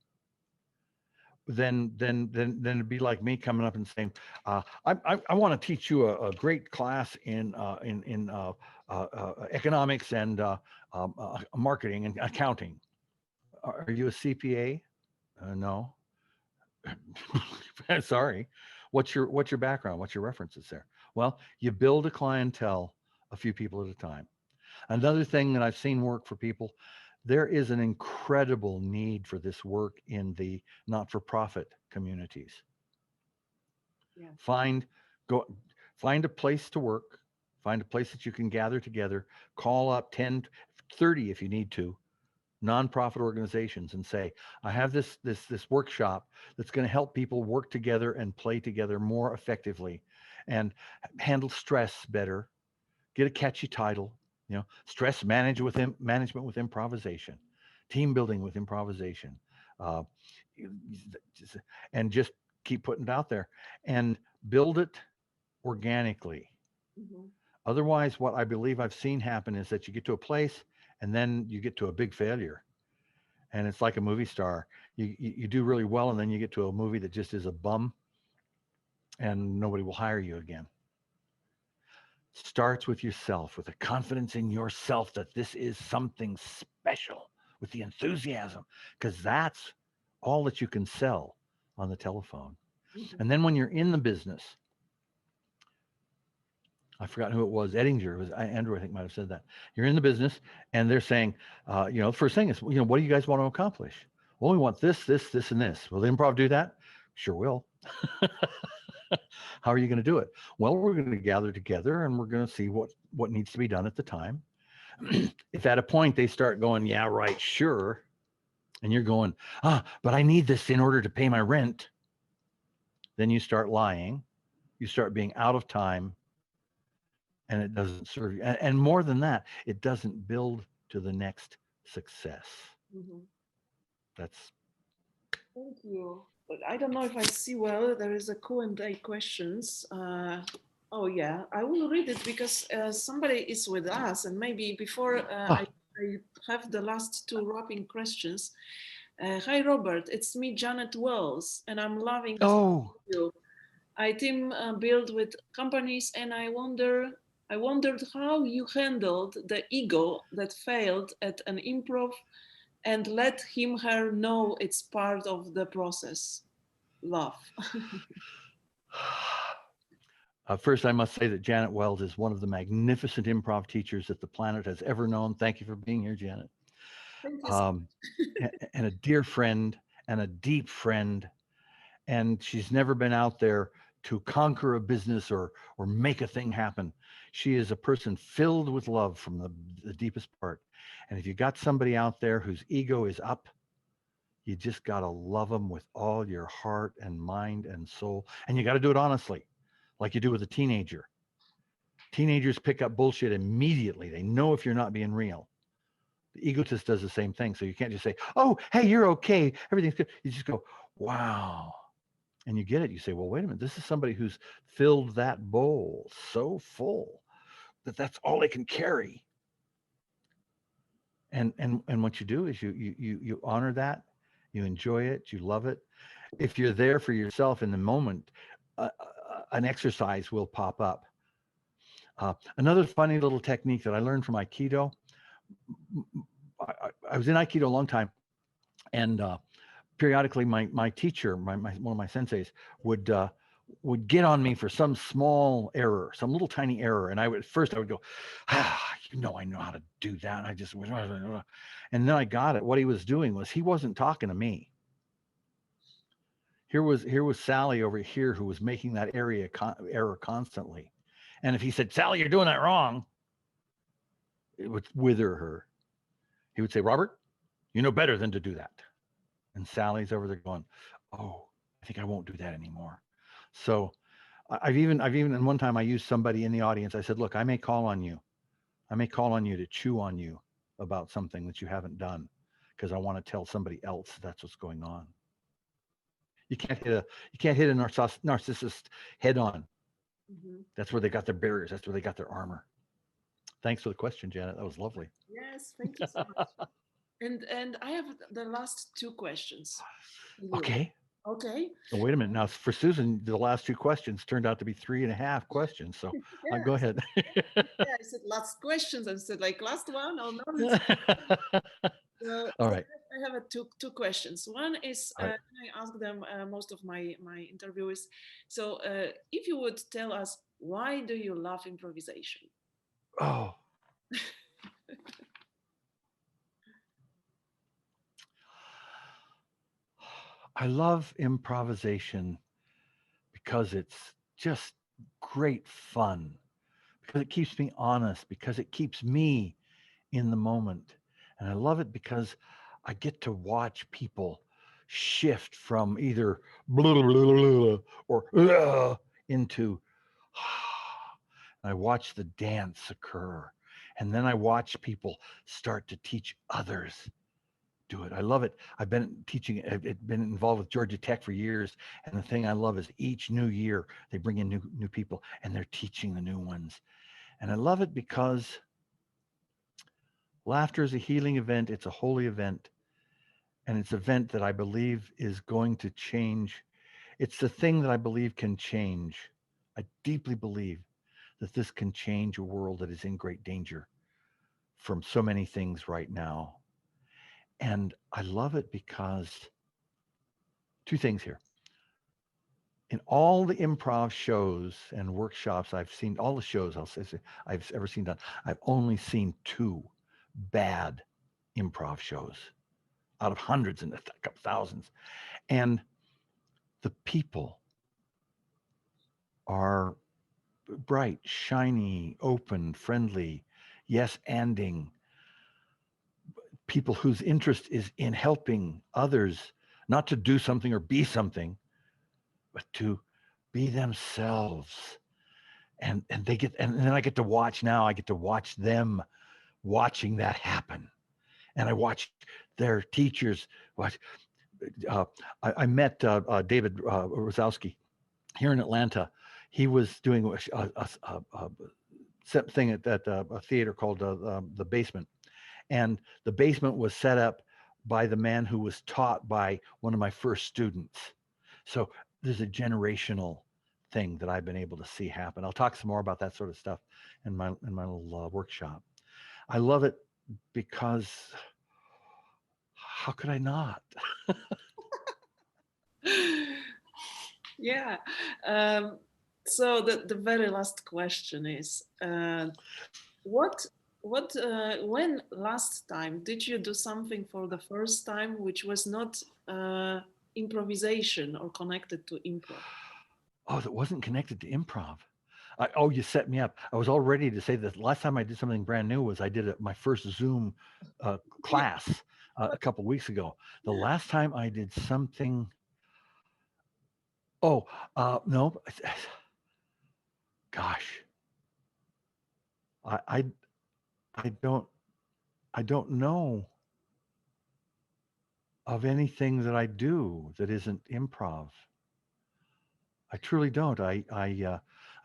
then it'd be like me coming up and saying, I want to teach you a great class in economics and marketing and accounting. Are you a CPA? No. Sorry. What's your background? What's your references there? Well, you build a clientele a few people at a time. Another thing that I've seen work for people, there is an incredible need for this work in the not-for-profit communities. Yeah. Find a place to work, find a place that you can gather together, call up 10, 30 if you need to, nonprofit organizations and say, I have this workshop that's going to help people work together and play together more effectively and handle stress better. Get a catchy title, stress management with improvisation, team building with improvisation, uh, and just keep putting it out there and build it organically. Mm-hmm. Otherwise, what I believe I've seen happen is that you get to a place and then you get to a big failure. And it's like a movie star. You do really well, and then you get to a movie that just is a bum and nobody will hire you again. Starts with yourself, with the confidence in yourself that this is something special, with the enthusiasm, because that's all that you can sell on the telephone. Mm-hmm. And then when you're in the business, I forgot who it was. Ettinger, it was Andrew, I think might have said that. You're in the business and they're saying, the first thing is, what do you guys want to accomplish? Well, we want this, this, this, and this. Will the improv do that? Sure will. How are you going to do it? Well, we're going to gather together and we're going to see what needs to be done at the time. If at a point they start going, yeah, right, sure. And you're going, but I need this in order to pay my rent. Then you start lying. You start being out of time. And it doesn't serve you. And more than that, it doesn't build to the next success. Mm-hmm. That's. Thank you. But I don't know if I see well. There is a Q&A questions. Oh yeah, I will read it because somebody is with us, and maybe before I have the last two wrapping questions. Hi Robert, it's me Janet Wells, and I'm loving you. I team build with companies, and I wondered how you handled the ego that failed at an improv and let her know it's part of the process. Love. First, I must say that Janet Wells is one of the magnificent improv teachers that the planet has ever known. Thank you for being here, Janet. Thank you. And a dear friend and a deep friend. And she's never been out there to conquer a business or make a thing happen. She is a person filled with love from the deepest part. And if you got somebody out there whose ego is up, you just got to love them with all your heart and mind and soul. And you got to do it honestly, like you do with a teenager. Teenagers pick up bullshit immediately. They know if you're not being real. The egotist does the same thing. So you can't just say, oh, hey, you're okay. Everything's good. You just go, wow. And you get it. You say, well, wait a minute. This is somebody who's filled that bowl so full that that's all they can carry. And what you do is you honor that, you enjoy it, you love it. If you're there for yourself in the moment, an exercise will pop up. Another funny little technique that I learned from Aikido. I was in Aikido a long time, and periodically my teacher, one of my senseis, would get on me for some small error, some little tiny error. And I would go, I know how to do that. And I just, and then I got it. What he was doing was he wasn't talking to me. Here was Sally over here who was making that error constantly. And if he said, Sally, you're doing that wrong, it would wither her. He would say, Robert, You know better than to do that. And Sally's over there going, oh, I think I won't do that anymore. So I've even, and one time I used somebody in the audience. I said, look, I may call on you. I may call on you to chew on you about something that you haven't done because I want to tell somebody else that's what's going on. You can't hit a narcissist head on. Mhm. That's where they got their barriers. That's where they got their armor. Thanks for the question, Janet. That was lovely. Yes, thank you so much. And I have the last two questions for you. Okay. Okay. Oh, wait a minute. Now, for Susan, the last two questions turned out to be 3.5 questions. So go Yes. ahead. Yeah, I said last questions. I said like last one. Oh no. It's, All so right. I have two questions. One is All right. I ask them most of my interviewees. So if you would tell us why do you love improvisation? Oh, I love improvisation because it's just great fun, because it keeps me honest, because it keeps me in the moment. And I love it because I get to watch people shift from either blah, blah, blah, blah, or into, I watch the dance occur. And then I watch people start to teach others do it. I love it. I've been teaching, I've been involved with Georgia Tech for years. And the thing I love is each new year they bring in new people and they're teaching the new ones. And I love it because laughter is a healing event. It's a holy event. And it's an event that I believe is going to change. It's the thing that I believe can change. I deeply believe that this can change a world that is in great danger from so many things right now. And I love it because two things here. In all the improv shows and workshops I've seen, all the shows I've ever seen done, I've only seen two bad improv shows out of hundreds and a couple thousands. And the people are bright, shiny, open, friendly, yes, anding people whose interest is in helping others, not to do something or be something, but to be themselves. And they get, and then I get to watch now, I get to watch them watching that happen. And I watch their teachers watch. Uh, I met David Rosowski here in Atlanta. He was doing a thing at a theater called the Basement, and the Basement was set up by the man who was taught by one of my first students. So there's a generational thing that I've been able to see happen. I'll talk some more about that sort of stuff in my little workshop. I love it because how could I not? Yeah. So the very last question is what when last time did you do something for the first time which was not improvisation or connected to improv? Oh, that wasn't connected to improv. Oh, you set me up. I was all ready to say that the last time I did something brand new was I did my first Zoom Yeah. class a couple weeks ago. The last time I did something, oh, no, gosh, I, I, I don't, I don't know of anything that I do that isn't improv. I truly don't. I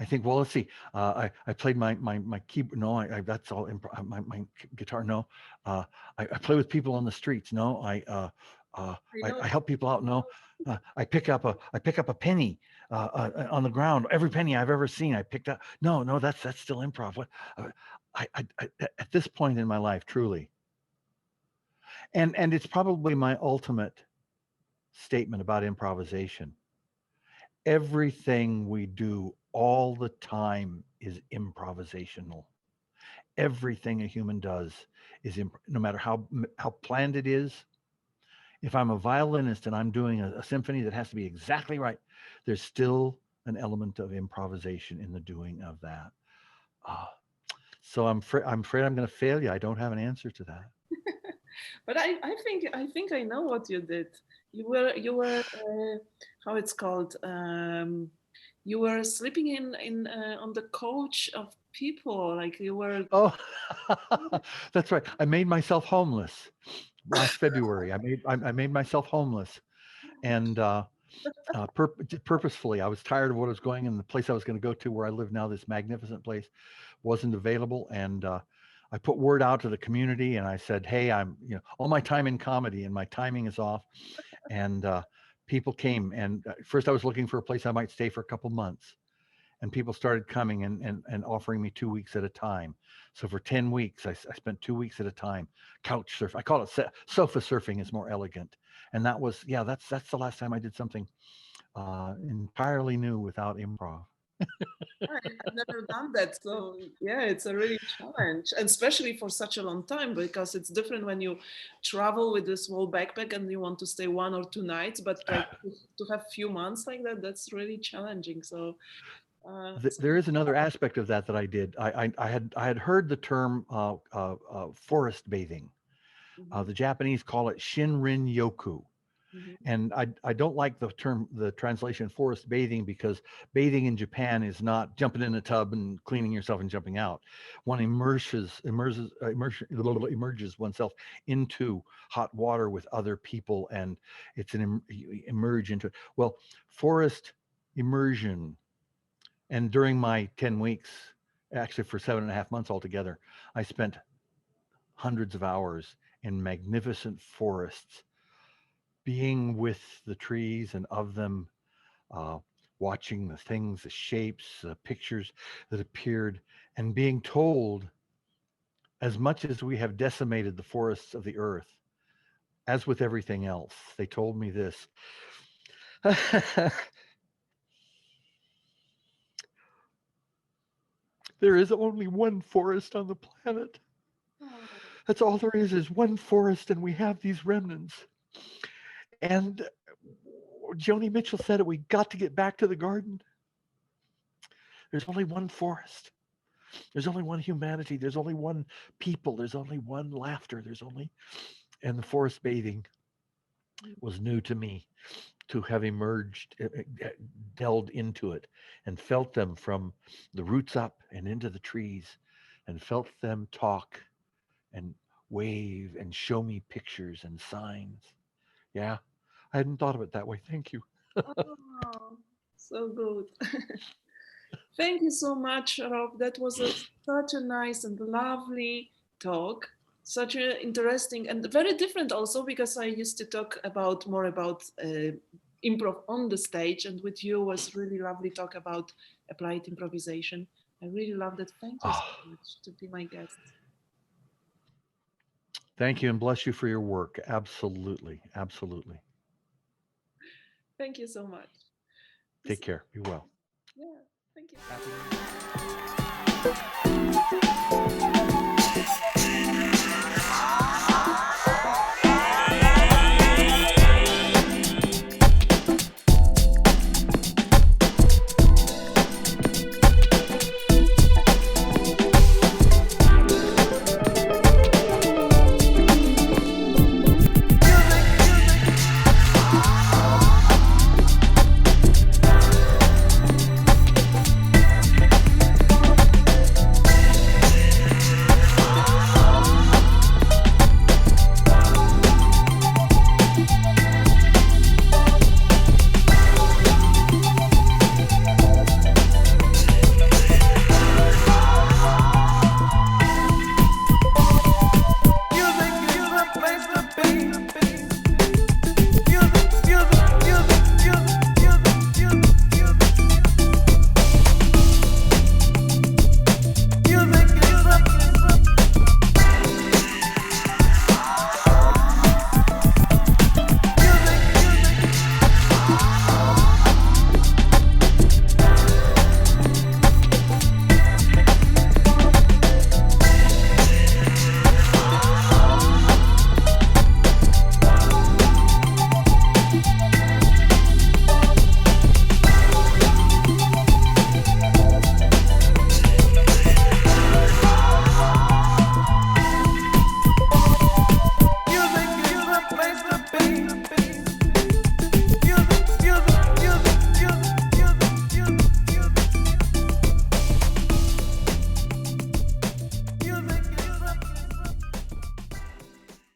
think. Well, let's see. I played my keyboard. No, that's all. My guitar. No. Uh, I play with people on the streets. No. I know. I help people out. No. I pick up a penny on the ground. Every penny I've ever seen, I picked up. No, no, that's still improv. What? At this point in my life, truly, and it's probably my ultimate statement about improvisation. Everything we do all the time is improvisational. Everything a human does is no matter how planned it is. If I'm a violinist and I'm doing a symphony that has to be exactly right, there's still an element of improvisation in the doing of that. Uh, so I'm afraid I'm going to fail you. I don't have an answer to that. But I think I know what you did. You were how it's called. You were sleeping in on the couch of people. Like you were. Oh, that's right. I made myself homeless last February. I made myself homeless, and purposefully. I was tired of what I was going, and the place I was going to go to, where I live now, this magnificent place, wasn't available. And I put word out to the community, and I said, "Hey, all my time in comedy, and my timing is off." And people came, and first I was looking for a place I might stay for a couple months, and people started coming and offering me 2 weeks at a time. So for 10 weeks, I spent 2 weeks at a time couch surf. I call it sofa surfing, is more elegant. And that was, yeah, that's the last time I did something entirely new without improv. I've never done that, so yeah, it's a really challenge, and especially for such a long time, because it's different when you travel with a small backpack and you want to stay 1 or 2 nights, but like to have few months like that, that's really challenging. So There is another aspect of that I did. I had heard the term forest bathing. mhm, The Japanese call it Shinrin Yoku. mhm. And I don't like the translation forest bathing, because bathing in Japan is not jumping in a tub and cleaning yourself and jumping out. One immerses oneself into hot water with other people, and you emerge into it. Well, forest immersion. And during my 10 weeks, actually for 7.5 months altogether, I spent hundreds of hours in magnificent forests, being with the trees and of them, uh, watching the things, the shapes, the pictures that appeared, and being told, as much as we have decimated the forests of the earth, as with everything else, they told me this. There is only one forest on the planet. Oh, That's all there is one forest, and we have these remnants. And Joni Mitchell said it, we got to get back to the garden. There's only one forest. There's only one humanity. There's only one people. There's only one laughter. And the forest bathing was new to me, to have emerged, delved into it, and felt them from the roots up and into the trees, and felt them talk and wave and show me pictures and signs. Yeah, I hadn't thought of it that way. Thank you. oh, so good. Thank you so much, Rob. That was such a nice and lovely talk. Such a interesting and very different also, because I used to talk more about improv on the stage, and with you was really lovely talk about applied improvisation. I really loved it. Thank you so Oh, much to be my guest. thank you, and bless you for your work. Absolutely. Absolutely. Thank you so much. Take care. Be well. Yeah, thank you. Happy New Year. me.